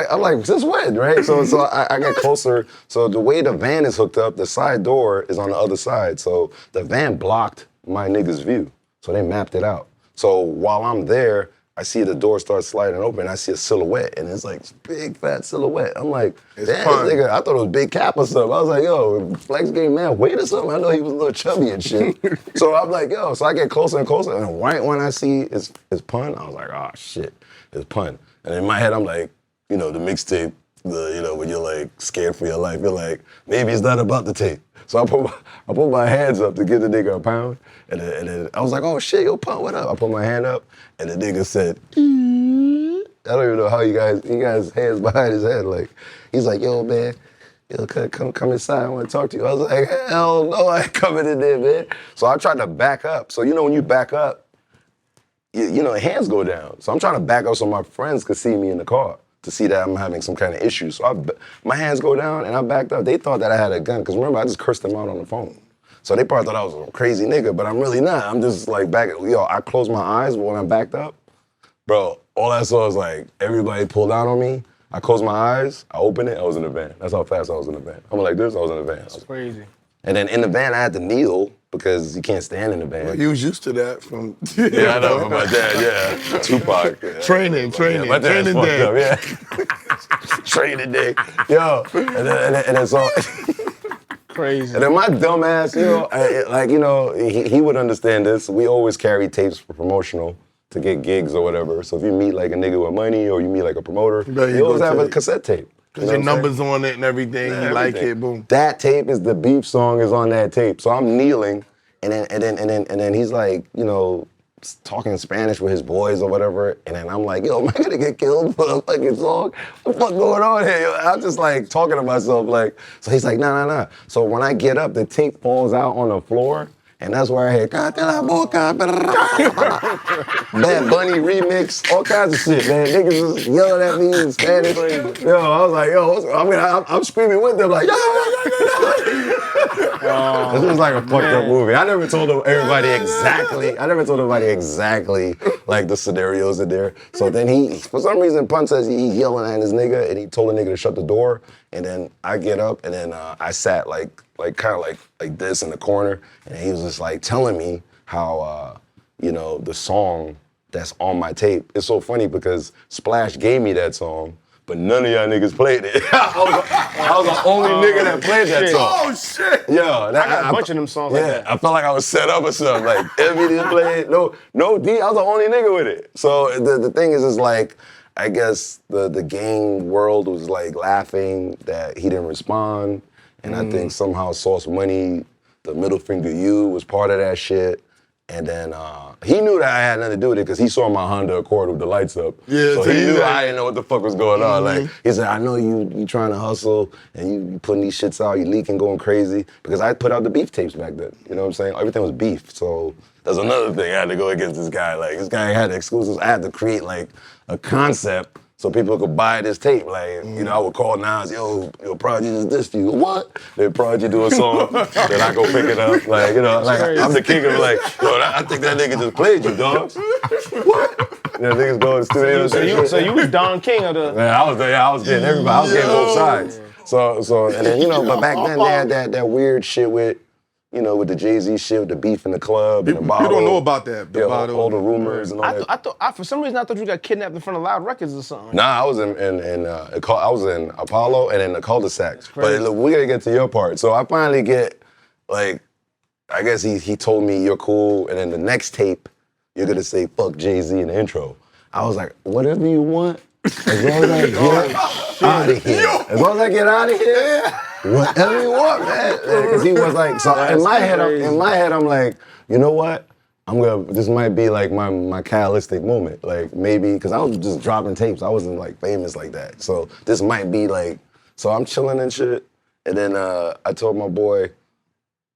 I'm like, since when, right? So I get closer. So the way the van is hooked up, the side door is on the other side. So the van blocked my niggas' view. So they mapped it out. So while I'm there, I see the door start sliding open. I see a silhouette, and it's like big fat silhouette. I'm like, damn, this nigga, I thought it was Big Cap or something. I was like, yo, Flex gave man weight or something. I know he was a little chubby and shit. So I'm like, yo, so I get closer and closer, and right when I see it's Pun, I was like, oh shit, it's Pun. And in my head, I'm like, you know, the mixtape, you know, when you're like scared for your life, you're like, maybe it's not about the tape. So I put my hands up to give the nigga a pound, and then I was like, oh shit, yo, Pun, what up? I put my hand up, and the nigga said, I don't even know how he got his hands behind his head. Like, he's like, yo, man, yo, come inside, I want to talk to you. I was like, hell no, I ain't coming in there, man. So I tried to back up. So you know when you back up, you know, hands go down. So I'm trying to back up so my friends could see me in the car, to see that I'm having some kind of issue. So my hands go down, and I backed up. They thought that I had a gun, because remember, I just cursed them out on the phone. So they probably thought I was a crazy nigga, but I'm really not. I'm just like I closed my eyes, but when I backed up, bro, all I saw was like everybody pulled out on me. I closed my eyes, I opened it, I was in the van. That's how fast I was in the van. I'm like this, I was in the van. That's crazy. And then in the van, I had to kneel, because you can't stand in the van. Well, you was used to that from... Yeah, I know, from my dad, yeah. Tupac. Yeah. Training My dad's training day. Up, yeah. Training day. Yo, and then so... Crazy. And then my dumb ass, you know, he would understand this. We always carry tapes for promotional to get gigs or whatever. So if you meet like a nigga with money, or you meet like a promoter, you always have a cassette tape. Because your numbers on it and everything, you like it, boom. That tape is the beef song is on that tape. So I'm kneeling, and then he's like, you know, talking Spanish with his boys or whatever, and then I'm like, yo, am I gonna get killed for a fucking song? What the fuck going on here? Yo, I'm just like talking to myself, like, so he's like, nah. So when I get up, the tape falls out on the floor, and that's where I hear, Bad Bunny remix, all kinds of shit, man. Niggas just yelling at me in Spanish. Yo, I was like, yo, I'm screaming with them, like, yo. This was like a fucked up movie. I never told everybody exactly like the scenarios in there. So then for some reason, Pun says he's yelling at his nigga, and he told the nigga to shut the door. And then I get up, and then I sat like kind of like this in the corner, and he was just like telling me how you know, the song that's on my tape. It's so funny because Splash gave me that song, but none of y'all niggas played it. I was the only nigga that played that song. Oh, shit. Yo, I got a bunch of them songs like that. I felt like I was set up or something. Like, Evie didn't play it. No D, I was the only nigga with it. So the thing is like, I guess the gang world was like laughing that he didn't respond. And I think somehow Sauce Money, the middle finger you, was part of that shit. And then he knew that I had nothing to do with it, because he saw my Honda Accord with the lights up. Yeah, so he knew I didn't know what the fuck was going on. Like, he said, I know you trying to hustle, and you putting these shits out, you leaking, going crazy. Because I put out the beef tapes back then. You know what I'm saying? Everything was beef. So that's another thing. I had to go against this guy. Like, this guy had exclusives. I had to create like a concept so people could buy this tape. Like, you know, I would call Nas, yo, Prodigy just dissed you. What? Then Prodigy do a song, then I go pick it up. Like, you know, like, I'm the king of like, yo, I think that nigga just played you, dogs. What? Then niggas go to the studio. So you was Don King of the... Man, I was getting everybody. I was getting both sides. So, and then, but back then they had that weird shit with, with the Jay-Z shit, with the beef in the club, and the bottle. You don't know about that. The bottle. All the rumors and all that. I thought, for some reason, I thought you got kidnapped in front of Loud Records or something. Nah, I was I was in Apollo and in the cul-de-sacs. But look, we gotta get to your part. So I finally get, I guess he told me you're cool, and then the next tape, you're gonna say fuck Jay-Z in the intro. I was like, whatever you want, as long as I get out of here. As long as I get out of here, whatever you want, man. Because he was like, so in my head, I'm like, you know what? This might be like my catalytic moment. Like maybe, because I was just dropping tapes. I wasn't like famous like that. So this might be like, so I'm chilling and shit. And then I told my boy,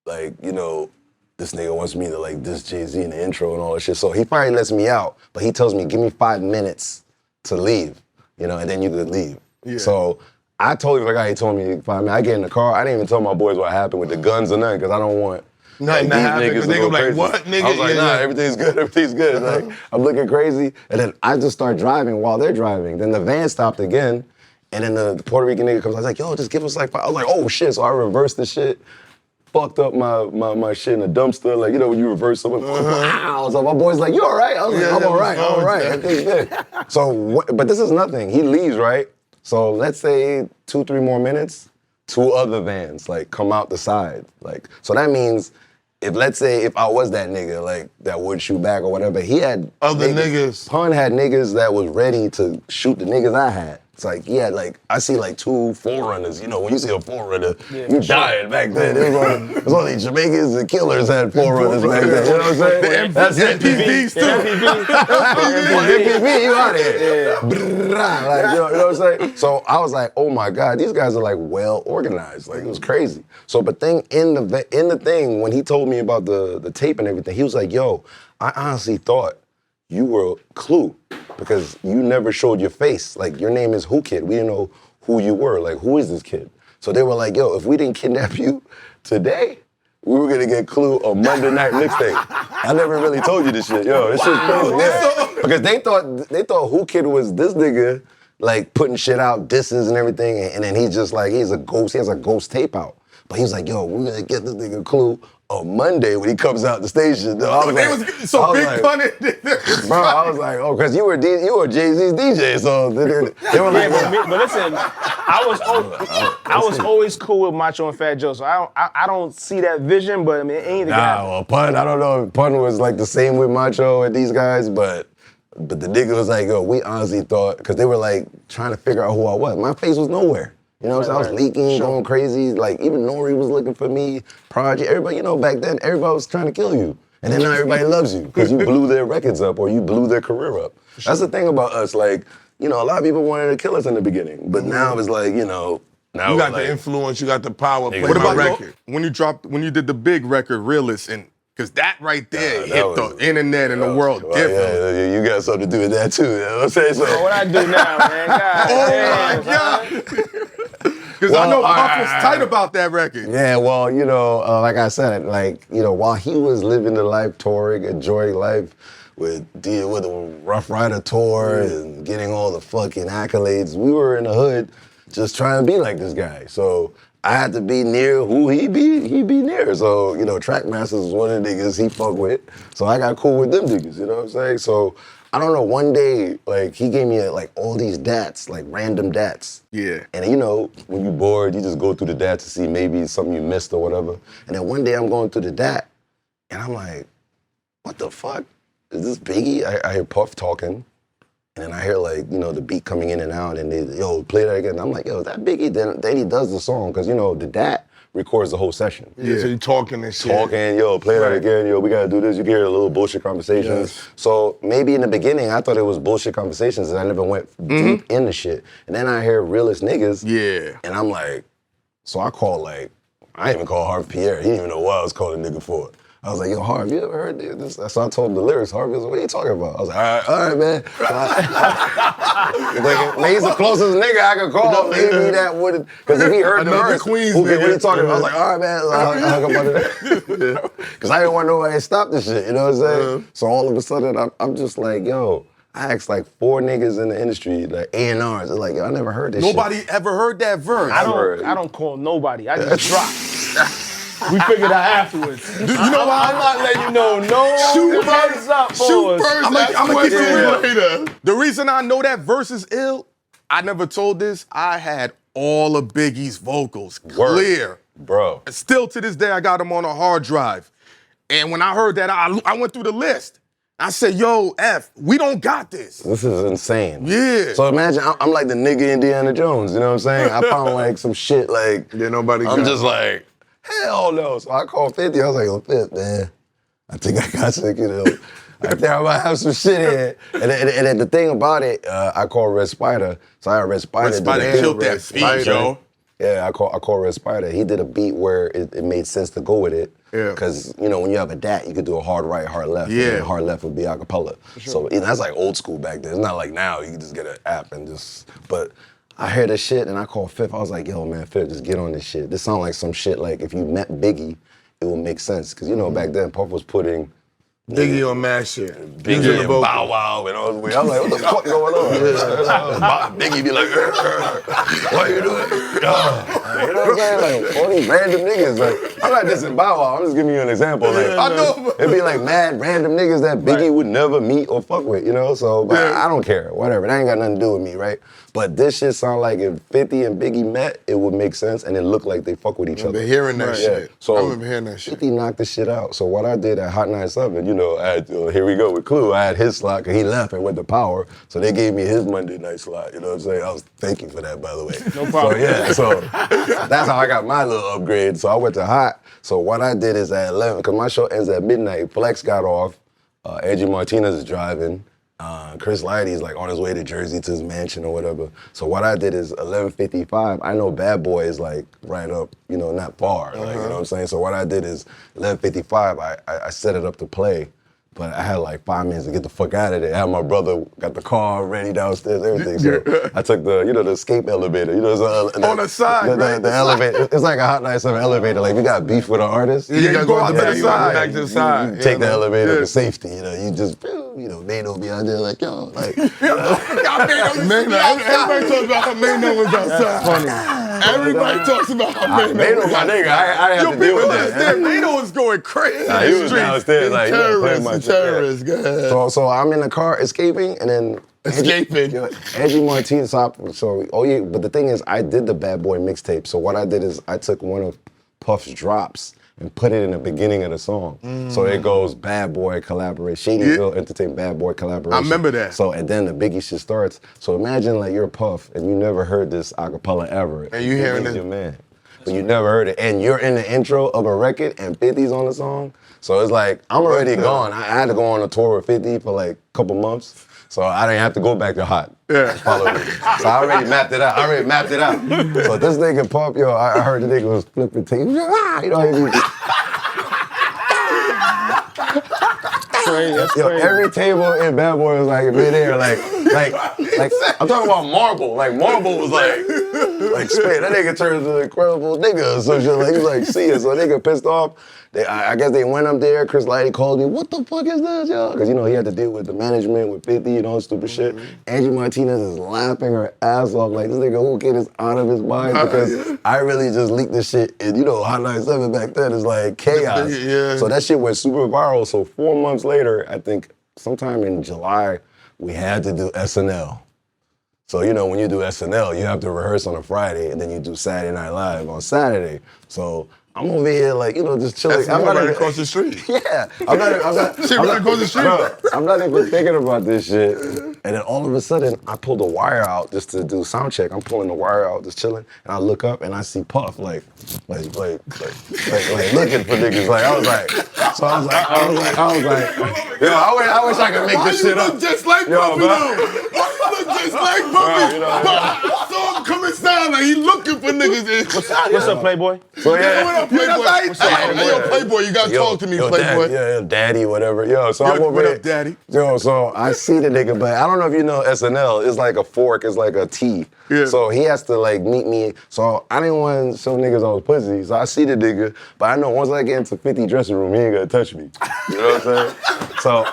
this nigga wants me to diss Jay-Z in the intro and all that shit. So he probably lets me out, but he tells me, give me 5 minutes to leave, and then you could leave. Yeah. So I told him, he told me 5 minutes. I get in the car. I didn't even tell my boys what happened with the guns or nothing, because I don't want nothing to happen. Niggas Nigga like, what, nigga? I was like, nah, everything's good. Like, I'm looking crazy. And then I just start driving while they're driving. Then the van stopped again. And then the Puerto Rican nigga comes, I was like, yo, just give us 5. I was like, oh shit. So I reversed the shit. Fucked up my shit in the dumpster, when you reverse someone. Wow. So my boy's like, you all right? I was like, I'm all right. Everything's good. So, but this is nothing. He leaves, right? So let's say 2-3 more minutes, 2 other vans come out the side. So that means if I was that nigga, that would shoot back or whatever, he had other niggas. Pun had niggas that was ready to shoot the niggas I had. It's he had I see 2 4Runners. When you see a 4Runner, you dying back then. It was only Jamaicans and killers had 4Runners back then. You know what I'm saying? That's MPVs too. MPV, you out of here. You know what I'm saying? So I was like, oh my God, these guys are well organized. It was crazy. So, but in the thing, when he told me about the tape and everything, he was like, yo, I honestly thought you were Clue, because you never showed your face. Your name is Whoo Kid. We didn't know who you were. Who is this kid? So they were like, yo, if we didn't kidnap you today, we were gonna get Clue on Monday Night Mixtape. I never really told you this shit. Yo, this shit's crazy. Yeah. Because they thought Whoo Kid was this nigga, putting shit out, disses and everything, and then he's just he's a ghost. He has a ghost tape out. But he was like, yo, we're gonna get this nigga Clue on Monday when he comes out the station. I was Big Pun. Bro, I was like, oh, because you were Jay-Z's DJ, so they were like, but listen, I was always cool with Macho and Fat Joe, so I don't see that vision, but I mean, anything can happen. Well, Pun, I don't know if Pun was the same with Macho and these guys, but the nigga was like, yo, we honestly thought, because they were trying to figure out who I was. My face was nowhere. You know what I'm saying? I was leaking, going crazy. Even Nori was looking for me. Project, everybody, back then, everybody was trying to kill you. And then now everybody loves you because you blew their records up or you blew their career up. That's the thing about us. A lot of people wanted to kill us in the beginning. But now it's now you got the influence, you got the power. What about record? When you did the big record, Realist, and because that right there hit the internet and the world different. Yeah, you got something to do with that too. You know what I'm saying? So, what I do now, man? God, my God. Because I know Puff was tight about that record. Yeah, well, like I said, while he was living the life, touring, enjoying life, dealing with a Rough Rider tour and getting all the fucking accolades, we were in the hood just trying to be like this guy. So I had to be near who he be near. So, Trackmasters was one of the niggas he fucked with. So I got cool with them niggas, you know what I'm saying? So I don't know, one day, he gave me all these dats, random dats. Yeah. And when you're bored, you just go through the dat to see maybe something you missed or whatever. And then one day I'm going through the dat, and I'm like, what the fuck? Is this Biggie? I hear Puff talking, and then I hear the beat coming in and out, and they, yo, play that again. And I'm like, yo, is that Biggie? Then he does the song, because the dat records the whole session. Yeah, so you talking and shit. Talking, yo, play that again, yo, we gotta do this. You can hear a little bullshit conversations. Yes. So maybe in the beginning, I thought it was bullshit conversations, and I never went deep into shit. And then I hear realist niggas. Yeah. And I'm like, so I called I didn't even call Harv Pierre. He didn't even know what I was calling nigga for. I was like, yo, Harv, you ever heard this? So I told him the lyrics. Harv was like, what are you talking about? I was like, all right, man. So he's the closest nigga I could call. Maybe that would, because if he heard the verse, Queens, what are you talking about? I was like, all right, man. I hung up under that. Because I didn't want nobody to stop this shit, you know what I'm saying? So all of a sudden, I'm just like, yo, I asked like 4 niggas in the industry, like A&Rs. They're like, yo, I never heard this Nobody ever heard that verse. I don't call nobody. I just drop. We figured out afterwards. You know why? I'm not letting you know. No, Shoot heads first. up, Shoot boys. first. I'ma keep it real. later. The reason I know that verse is ill, I never told this, I had all of Biggie's vocals clear. Bro. Still to this day, I got them on a hard drive. And when I heard that, I went through the list. I said, yo, F, we don't got this. This is insane. Yeah. So imagine I'm like the nigga Indiana Jones, you know what I'm saying? I found like some shit like, Yeah, nobody I'm got just like, hell no. So I called 50, I was like, yo, 50, man, I think I got sick, you know. I think I might have some shit here. And then the thing about it, I called Red Spider. So I had Red Spider. Red Spider killed that beat, yo. Yeah, I call Red Spider. He did a beat where it made sense to go with it. Yeah. Because, you know, when you have a DAT, you could do a hard right, hard left. Yeah. And hard left would be a cappella. So that's like old school back then. It's not like now, you can just get an app and just, but I heard this shit and I called Fifth. I was like, yo, man, Fifth, just get on this shit. This sound like some shit like if you met Biggie, it would make sense. Because, you know, back then, Puff was putting Biggie on mad shit. Biggie and Bow Wow and all the way. I was like, what the fuck going on? Biggie be like, what are you doing? You know what I'm saying? Like, all these random niggas. Like, I'm not dissing Bow Wow. I'm just giving you an example. Like, I know. It'd be like mad random niggas that Biggie would never meet or fuck with, you know? So, but I don't care. Whatever. That ain't got nothing to do with me, right? But this shit sound like if 50 and Biggie met, it would make sense and it looked like they fuck with each other. I remember hearing that shit. So I remember hearing that shit. 50 knocked the shit out. So what I did at Hot 97, you know, I had, here we go with Clue. I had his slot because he left and went to Power. So they gave me his Monday night slot. You know what I'm saying? I was thanking for that, by the way. No problem. So that's how I got my little upgrade. So I went to Hot. So what I did is at 11, because my show ends at midnight. Flex got off. Angie Martinez is driving. Chris Lighty's like on his way to Jersey to his mansion or whatever. So what I did is 11:55. I know Bad Boy is like right up, you know, not far. Like, you know what I'm saying? So what I did is 11:55. I set it up to play, but I had like 5 minutes to get the fuck out of there. I had my brother got the car ready downstairs, everything. So I took the, you know, the escape elevator. You know, On the side, right? The elevator. It's like a Hot 97 elevator. Like, if you got beef with an artist, You gotta go out to the you side. back to the side. you take the elevator Yeah. for safety. You know, you just, you know, Mano be out there like, yo, like. Everybody talks about how Mano was outside. Everybody talks about how Mano Mano, was my outside. nigga, I have to deal with that. Mano was going crazy. Nah, he was downstairs, like, you know, playing my shit. Terrorists, go ahead. So I'm in the car escaping, and then Escaping. Angie Martinez. But the thing is, I did the Bad Boy mixtape. So what I did is I took one of Puff's drops and put it in the beginning of the song. So it goes Bad Boy collaboration, Shadyville Entertainment Bad Boy collaboration. I remember that. So and then the Biggie shit starts. So imagine like you're Puff and you never heard this acapella ever. And you hearing Biggie's it. your man. But you never heard it. And you're in the intro of a record and 50's on the song. So it's like, I'm already gone. I had to go on a tour with 50 for like a couple months. So I didn't have to go back to Hot. Yeah. Follow me. So I already mapped it out. So this nigga Puff, yo, I heard the nigga was flipping things. You know, That's yo, crazy. every table in Bad Boy was like midair, like I'm talking about Marble. Like Marble was like spit. That nigga turned into an incredible nigga or some shit. Like he was like, see it. So nigga pissed off. I guess they went up there. Chris Lighty called me. What the fuck is this, yo? Because you know he had to deal with the management with 50 and all that stupid shit. Angie Martinez is laughing her ass off like this nigga Whoo Kid is out of his mind because I really just leaked this shit. And you know, Hot 97 back then is like chaos. Yeah. So that shit went super viral. So 4 months later, I think sometime in July, we had to do SNL. So, you know, when you do SNL, you have to rehearse on a Friday and then you do Saturday Night Live on Saturday. So I'm over here like, you know, just chilling. That's right across the street. Yeah. I'm not across the street. Bro, I'm not even thinking about this shit. And then all of a sudden, I pull the wire out just to do sound check. I'm pulling the wire out, just chilling. And I look up and I see Puff like looking for niggas. Like, I was like, yo, I wish I could make this shit up. Just like Puffy, though. Why you look just like Puffy? you know, I saw him come inside like he looking for niggas. What's up, Playboy? So yeah. What up, Playboy? Hey, Playboy, you gotta talk to me, Playboy. Yeah, daddy, whatever. Yo, so I'm over what there. up, daddy? Yo, so I see the nigga, but I don't know if you know SNL. It's like a fork, it's like a T. Yeah. So he has to like meet me. So I didn't want to show niggas I was pussy. So I see the nigga, but I know once I get into 50 dressing room, he ain't gonna touch me. You know what I'm saying? So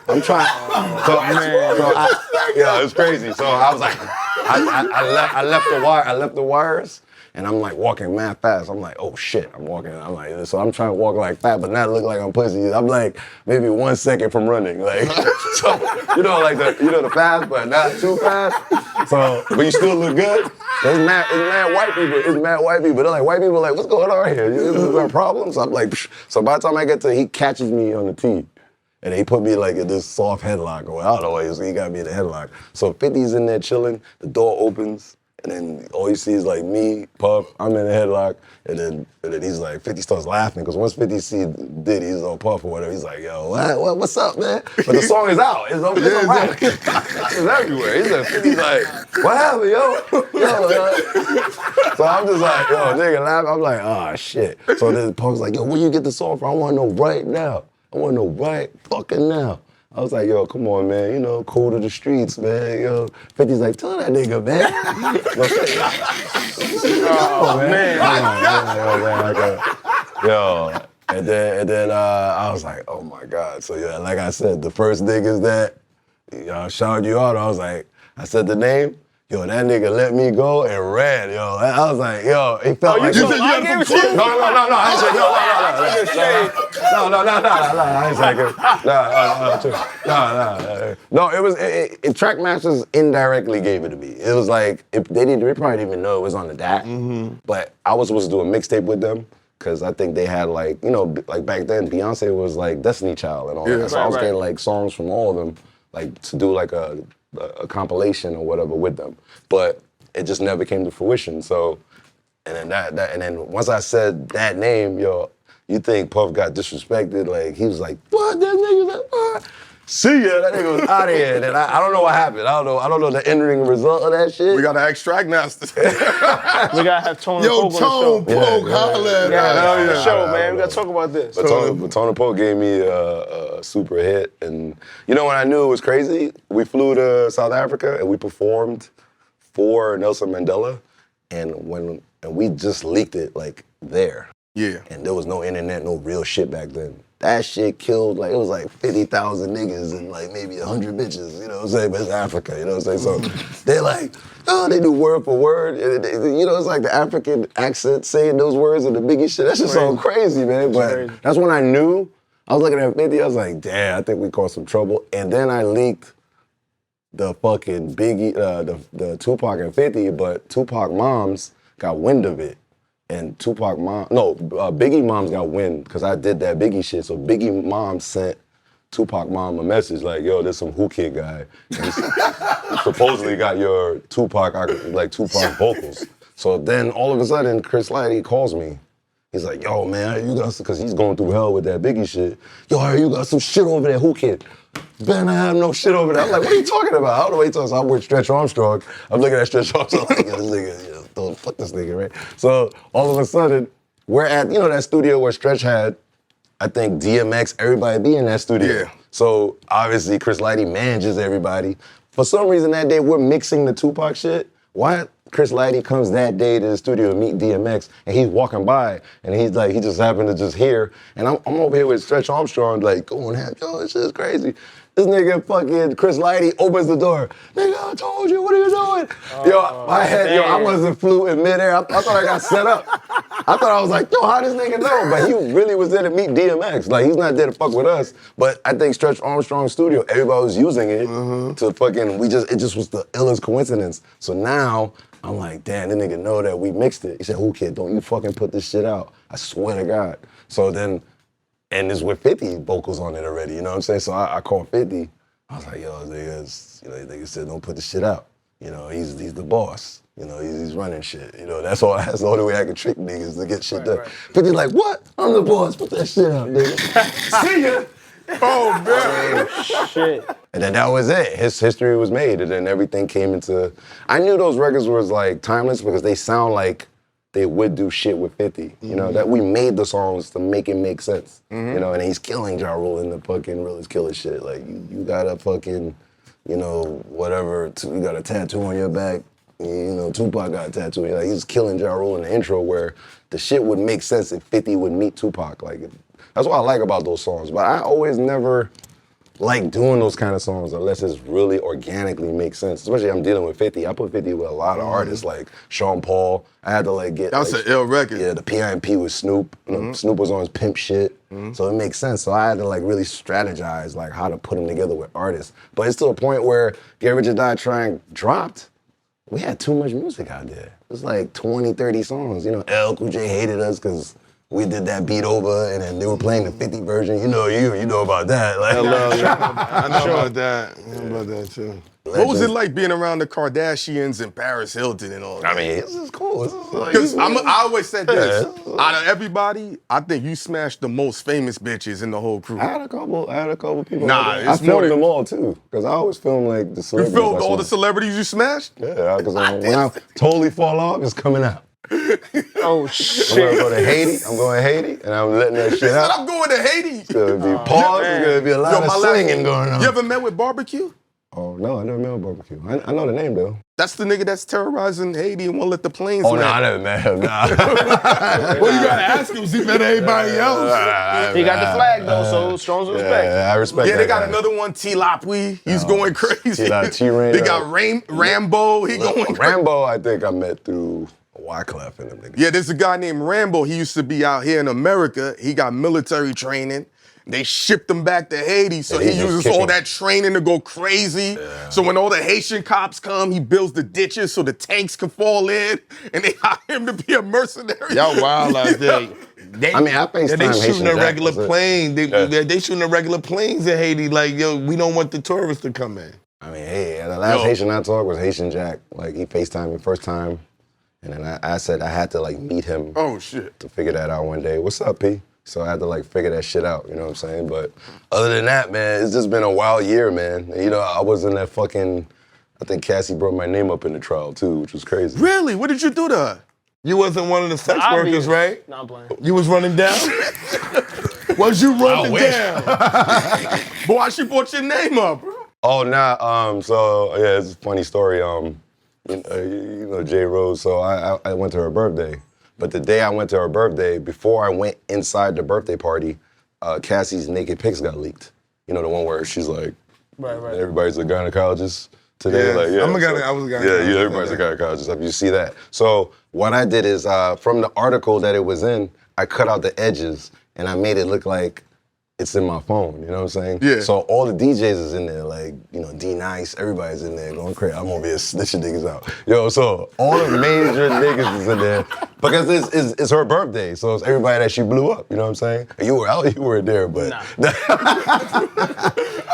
I'm trying. Yeah, it's crazy. So I was like, I left the wires, and I'm like walking mad fast. I'm like, oh shit, I'm walking. I'm like, so I'm trying to walk like fat, but not look like I'm pussy. I'm like maybe 1 second from running, like, so like the fast, but not too fast. So, but you still look good. It's mad white people. It's mad white people. They're like, white people are like, what's going on here? You got problems? I'm like, psh. So by the time I get to, he catches me on the tee. And he put me like in this soft headlock, or I don't know what he got me in the headlock. So 50's in there chilling, the door opens, and then all you see is like me, Puff, I'm in the headlock, and then he's like, 50 starts laughing, because once 50 see Diddy, he's on Puff or whatever, he's like, yo, what's up, man? But the song is out, it's on rap. It's everywhere. He's like, 50's like, what happened, yo? So I'm just like, yo, nigga laughing, I'm like, oh, shit. So then Puff's like, yo, where you get the song from? I want to know right now. I want to know right fucking now. I was like, yo, come on, man. Cool to the streets, man. Yo, 50's like, tell that nigga, man. Oh, man. Yo, and then I was like, oh my God. So yeah, like I said, the first niggas that shouted you out, I said the name. Yo, that nigga let me go and ran, yo. I was like, yo, it felt like... You said you got some shit? No, I ain't saying no. It was Track Masters indirectly gave it to me. It was like, they probably didn't even know it was on the DAC, but I was supposed to do a mixtape with them, because I think they had like, like back then, Beyonce was like Destiny Child and all that. So I was getting like songs from all of them, like to do like a compilation or whatever with them, but it just never came to fruition. So, and then once I said that name, yo, you think Puff got disrespected? Like he was like, what? That nigga like, what? See ya. That nigga was out of here. And then I don't know what happened. I don't know the ending result of that shit. We gotta extract masters. We gotta have Tone and Poke Tone, Poke, holla at the show, man. We gotta talk about this. But Tone and Poke gave me a super hit. And when I knew it was crazy, we flew to South Africa and we performed for Nelson Mandela. And we just leaked it like there. Yeah. And there was no internet, no real shit back then. That shit killed, like, it was like 50,000 niggas and like maybe 100 bitches, you know what I'm saying? But it's Africa, you know what I'm saying? So they're like, oh, they do word for word. It's like the African accent saying those words and the Biggie shit. That's just so crazy, man. But that's when I knew. I was looking at 50, I was like, damn, I think we caused some trouble. And then I leaked the fucking Biggie, the Tupac and 50, but Tupac moms got wind of it. And Biggie moms got wind because I did that Biggie shit. So Biggie mom sent Tupac mom a message like, yo, there's some Whoo Kid guy. He supposedly got your Tupac vocals. So then all of a sudden, Chris Lighty calls me. He's like, yo, man, you got, because he's going through hell with that Biggie shit. Yo, you got some shit over there, Whoo Kid. Ben, I have no shit over there. I'm like, what are you talking about? I don't know what you're talking about. So I'm with Stretch Armstrong. I'm looking at Stretch Armstrong like, yo, this nigga, don't fuck this nigga, right? So all of a sudden, we're at, that studio where Stretch had, I think, DMX, everybody be in that studio. Yeah. So obviously, Chris Lighty manages everybody. For some reason that day, we're mixing the Tupac shit. Why Chris Lighty comes that day to the studio to meet DMX, and he's walking by, and he's like, he just happened to just hear, and I'm over here with Stretch Armstrong, like, going, yo, this shit is crazy. This nigga fucking Chris Lighty opens the door. Nigga, I told you, what are you doing? I wasn't flew in midair. I thought I got set up. I thought I was like, yo, how this nigga know? But he really was there to meet DMX. Like, he's not there to fuck with us. But I think Stretch Armstrong's studio, everybody was using it to fucking, it just was the illest coincidence. So now, I'm like, damn, this nigga know that we mixed it. He said, Whoo Kid, don't you fucking put this shit out. I swear to God. So then, and it's with 50 vocals on it already, you know what I'm saying? So I called 50. I was like, yo, nigga said, don't put the shit out. He's the boss. He's running shit. That's the only way I can trick niggas to get shit done. Right. 50's like, what? I'm the boss. Put that shit out, nigga. See ya. Oh, man. Oh, shit. And then that was it. His history was made, and then everything came into... I knew those records was like timeless because they sound like they would do shit with 50. That we made the songs to make it make sense. And he's killing Ja Rule in the fucking realest killer shit. Like, you got a fucking, whatever, you got a tattoo on your back. Tupac got a tattoo. Like, he's killing Ja Rule in the intro where the shit would make sense if 50 would meet Tupac. Like, that's what I like about those songs. But I always never like doing those kind of songs unless it's really organically makes sense. Especially I'm dealing with 50. I put 50 with a lot of artists like Sean Paul. I had to like get That's like, an ill record. Yeah, the PIMP with Snoop. You know, Snoop was on his pimp shit. So it makes sense. So I had to like really strategize like how to put them together with artists. But it's to a point where Get Rich or Die Trying dropped. We had too much music out there. It was like 20, 30 songs. You know, L. Cool J hated us because we did that beat over, and then they were playing the 50 version. You know about that. Like, I know about that. I know about that too. What was it like being around the Kardashians and Paris Hilton and all that? I mean, this is cool. This is like, Because I always said this, Yeah. out of everybody, I think you smashed the most famous bitches in the whole crew. I had a couple people. Nah, I it's more filmed than- them all too, because I always film like the You celebrities. filmed I all the smash. celebrities you smashed? Yeah, because when I totally fall off, it's coming out. Oh I'm shit. gonna go to Haiti. I'm going to Haiti, and I'm letting that shit out. I'm going to Haiti. It's gonna be pause. It's gonna be a lot of swinging going on. You ever met with Barbecue? Oh no, I never met with Barbecue. I know the name though. That's the nigga that's terrorizing Haiti and won't let the planes Oh no, land. I never met him. Nah. Well, you gotta ask him. See, met everybody else. He got the flag though, so strong respect. Yeah, I respect. Yeah, they that got guy. another one, T-Lapwe. He's going crazy. T-Rain, They got Rambo. He going crazy. Rambo. I think I met through Wyclef and them niggas. Yeah, there's a guy named Rambo. He used to be out here in America. He got military training. They shipped him back to Haiti, so Yeah, he he just uses all kicking. that training to go crazy. So when all the Haitian cops come, he builds the ditches so the tanks can fall in, and they hire him to be a mercenary. Y'all wild out there. I mean, I FaceTime They Haitian shooting a Jack, regular that's it. plane. They shooting a regular planes in Haiti. Like, yo, we don't want the tourists to come in. I mean, hey, the last Haitian I talked was Haitian Jack. Like, he FaceTimed me first time, and then I said I had to, like, meet him Oh, shit. to figure that out one day. What's up, P? So I had to, like, figure that shit out, you know what I'm saying? But other than that, man, it's just been a wild year, man. And, you know, I was in that fucking, I think Cassie brought my name up in the trial, too, which was crazy. Really? What did you do to her? You wasn't one of the sex workers, right? Nah, I'm playing. You was running down? Was you running down? But why she brought your name up, bro? Oh, nah, so, yeah, it's a funny story. You know, J. Rose, so I went to her birthday. But the day I went to her birthday, before I went inside the birthday party, Cassie's naked pics got leaked. You know, the one where she's like, Right. everybody's a gynecologist today. Yeah, like, yeah. I was a gynecologist. Yeah, everybody's a gynecologist. If you see that. So what I did is, from the article that it was in, I cut out the edges and I made it look like it's in my phone, you know what I'm saying? Yeah. So all the DJs is in there, like, you know, D-Nice, everybody's in there going crazy. I'm over here snitching niggas out. Yo, so all the major niggas is in there because it's her birthday, so it's everybody that she blew up, you know what I'm saying? You were out, you weren't there, but. Nah.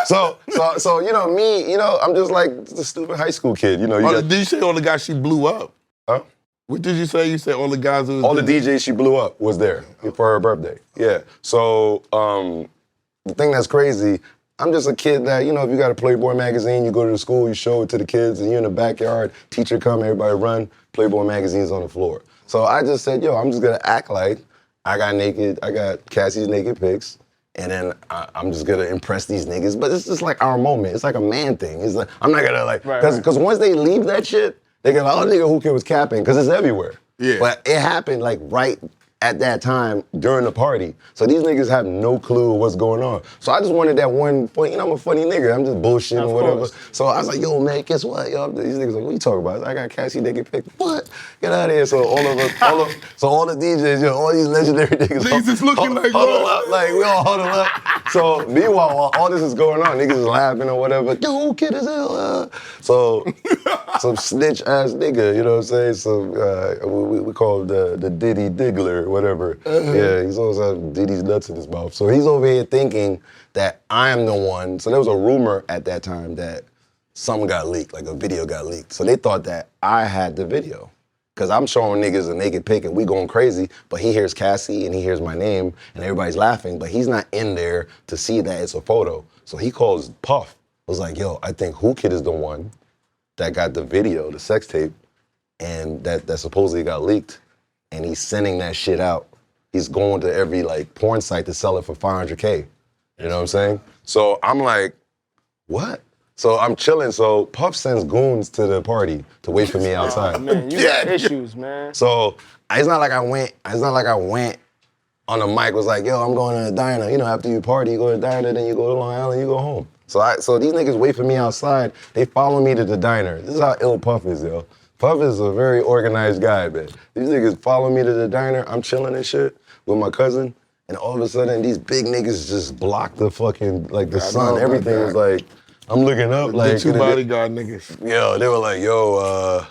So, you know, me, you know, I'm just like the stupid high school kid, you know. Did you say all the guys she blew up? Huh? What did you say? You said all the guys who was All the DJs she blew up was there for her birthday. Yeah. So the thing that's crazy, I'm just a kid that, you know, if you got a Playboy magazine, you go to the school, you show it to the kids, and you're in the backyard, teacher come, everybody run, Playboy magazine's on the floor. So I just said, yo, I'm just gonna act like I got Cassie's naked pics, and then I'm just gonna impress these niggas. But it's just like our moment. It's like a man thing. It's like, I'm not gonna like, because once they leave that shit, they go, oh, nigga, Whoo Kid was capping, because it's everywhere. Yeah. But it happened like right at that time during the party. So these niggas have no clue what's going on. So I just wanted that one, you know, I'm a funny nigga. I'm just bullshitting or whatever. course. So I was like, yo, man, guess what? Yo, these niggas like, what you talking about? I got Cassie naked pic. What? Get out of here. So all the DJs, yo, all these legendary niggas. Niggas is looking like, huddle what? up, like we all huddle up. So meanwhile, while all this is going on, niggas is laughing or whatever. Yo, Whoo Kid is ill. So some snitch ass nigga, you know what I'm saying? So we call him the Diddy Diggler or whatever. Yeah, he's always have Diddy's nuts in his mouth. So he's over here thinking that I'm the one. So there was a rumor at that time that something got leaked, like a video got leaked. So they thought that I had the video. Cause I'm showing niggas a naked pic and we going crazy, but he hears Cassie and he hears my name and everybody's laughing, but he's not in there to see that it's a photo. So he calls Puff. Was like, yo, I think Whoo Kid is the one that got the video, the sex tape, and that supposedly got leaked. And he's sending that shit out. He's going to every like porn site to sell it for $500K. You know what I'm saying? So I'm like, what? So I'm chilling. So Puff sends goons to the party to wait for me outside. Man, you got issues, man. So it's not like I went on the mic was like, yo, I'm going to the diner. You know, after you party, you go to the diner, then you go to Long Island, you go home. So these niggas wait for me outside. They follow me to the diner. This is how ill Puff is, yo. Puff is a very organized guy, man. These niggas follow me to the diner. I'm chilling and shit with my cousin. And all of a sudden, these big niggas just block the fucking, like the sun. Everything was like, I'm looking up, like. The two bodyguard niggas. Yo, they were like, yo,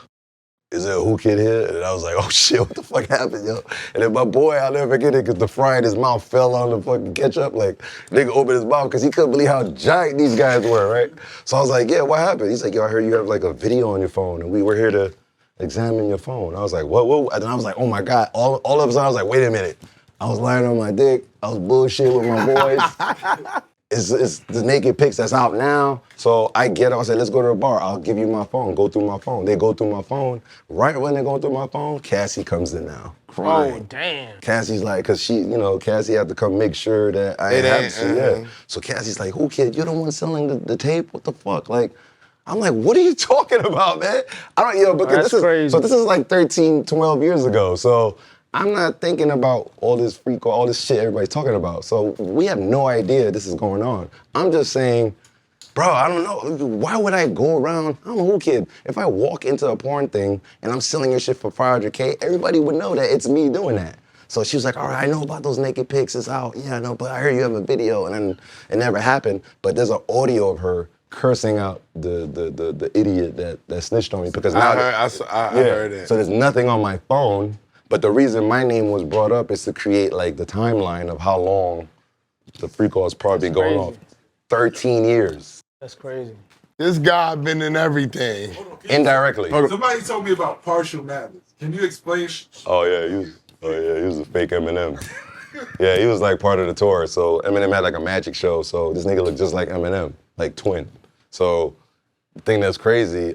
is there a Whoo Kid here? And I was like, oh shit, what the fuck happened, yo? And then my boy, I'll never forget it, because the fry in his mouth fell on the fucking ketchup. Like, nigga opened his mouth, because he couldn't believe how giant these guys were, right? So I was like, yeah, what happened? He's like, yo, I heard you have like a video on your phone, and we were here to examine your phone. I was like, what? And I was like, oh my God. All of a sudden, I was like, wait a minute. I was lying on my dick. I was bullshit with my boys. It's the naked pics that's out now. So I get up, I said, let's go to the bar. I'll give you my phone. Go through my phone. They go through my phone. Right when they're going through my phone, Cassie comes in now, crying. Oh, damn. Cassie's like, cause she, you know, Cassie had to come make sure that I have to, yeah. So Cassie's like, Whoo Kid, you're the one selling the tape? What the fuck? Like, I'm like, what are you talking about, man? I don't, because crazy. So this is like 13, 12 years ago. So I'm not thinking about all this all this shit everybody's talking about. So we have no idea this is going on. I'm just saying, bro, I don't know. Why would I go around? I'm a Whoo Kid. If I walk into a porn thing and I'm selling your shit for $500K, everybody would know that it's me doing that. So she was like, all right, I know about those naked pics. It's out. Yeah, I know, but I heard you have a video, and then it never happened. But there's an audio of her cursing out the idiot that snitched on me, because now I heard it. So there's nothing on my phone. But the reason my name was brought up is to create like the timeline of how long the free call is probably going off. 13 years. That's crazy. This guy been in everything. Indirectly. Somebody told me about partial madness. Can you explain? Oh yeah, he was a fake Eminem. Yeah, he was like part of the tour. So Eminem had like a magic show. So this nigga looked just like Eminem, like twin. So the thing that's crazy,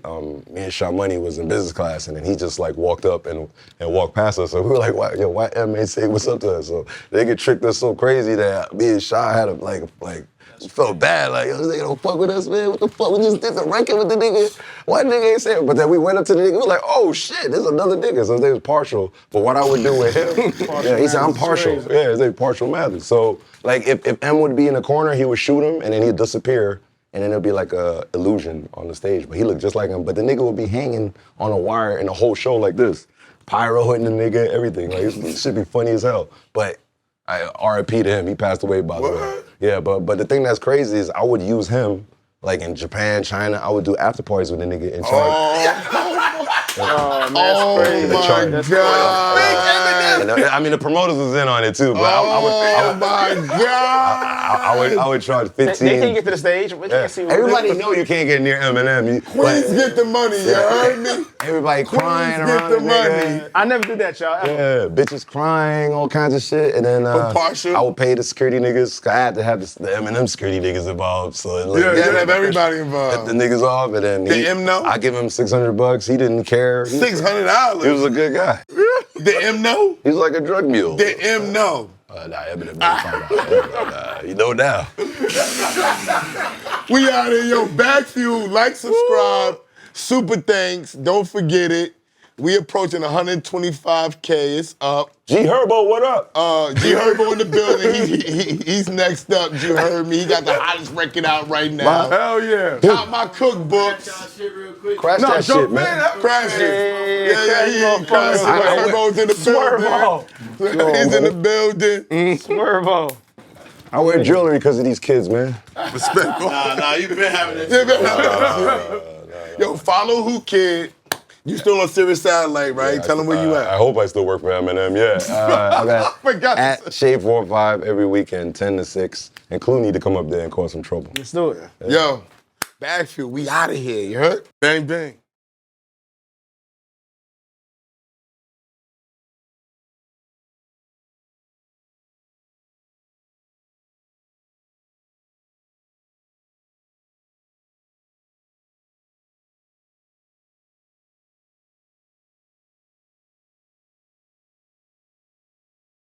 me and Sha Money was in business class, and then he just like walked up and walked past us. So we were like, why M ain't say what's up to us? So they get tricked us so crazy that me and Sha had to like felt bad, like, yo, this nigga don't fuck with us, man. What the fuck? We just did the record with the nigga. Why nigga ain't say it? But then we went up to the nigga, we was like, oh shit, there's another nigga. So his name was Partial. But what I would do with him, yeah, he said, I'm partial. Yeah, his name Partial Mathers. So like if M would be in the corner, he would shoot him and then he'd disappear. And then it'd be like a illusion on the stage. But he looked just like him. But the nigga would be hanging on a wire in the whole show like this. Pyro hitting the nigga, everything. Like, it should be funny as hell. But I RIP to him. He passed away, by the way. Yeah, but the thing that's crazy is I would use him, like in Japan, China, I would do after parties with the nigga in China. Oh, that's crazy. My God. I mean, the promoters was in on it too, but my God. I would charge 15. They can't get to the stage. But Yeah. Everybody know you can't get near Eminem. Queens get the money, you heard me? Everybody crying Queens around get the the money. nigga. I never did that, y'all. Yeah, bitches crying, all kinds of shit. And then Partial. I would pay the security niggas. I had to have the Eminem security niggas involved. So it Yeah, have everybody involved. Let the niggas off, and then Did M know? I give him $600. He didn't care. $600. He was a good guy. Did M know? He was like a drug mule. Did M know? Nah, Eminem didn't find out. You know now. We out here, yo. BagFuel, like, subscribe. Super thanks. Don't forget it. We approaching 125K. It's up. G Herbo, what up? G Herbo in the building. He's next up. You heard me. He got the hottest record out right now. Hell yeah. Got my cookbooks. Crash that shit, man. Crash it. Yeah, he crash it. I Herbo's in the Swervo. building. He's in the building. Swervo. I wear jewelry because of these kids, man. Respectful. Nah, you been having this. Yo, follow Whoo Kid. You still on Sirius Satellite, right? Tell them where you at. I hope I still work for Eminem, yeah. I'm at Shade45 every weekend, 10 to 6. And Clue need to come up there and cause some trouble. Let's do it. Yo, BagFuel, we out of here, you heard? Bang, bang.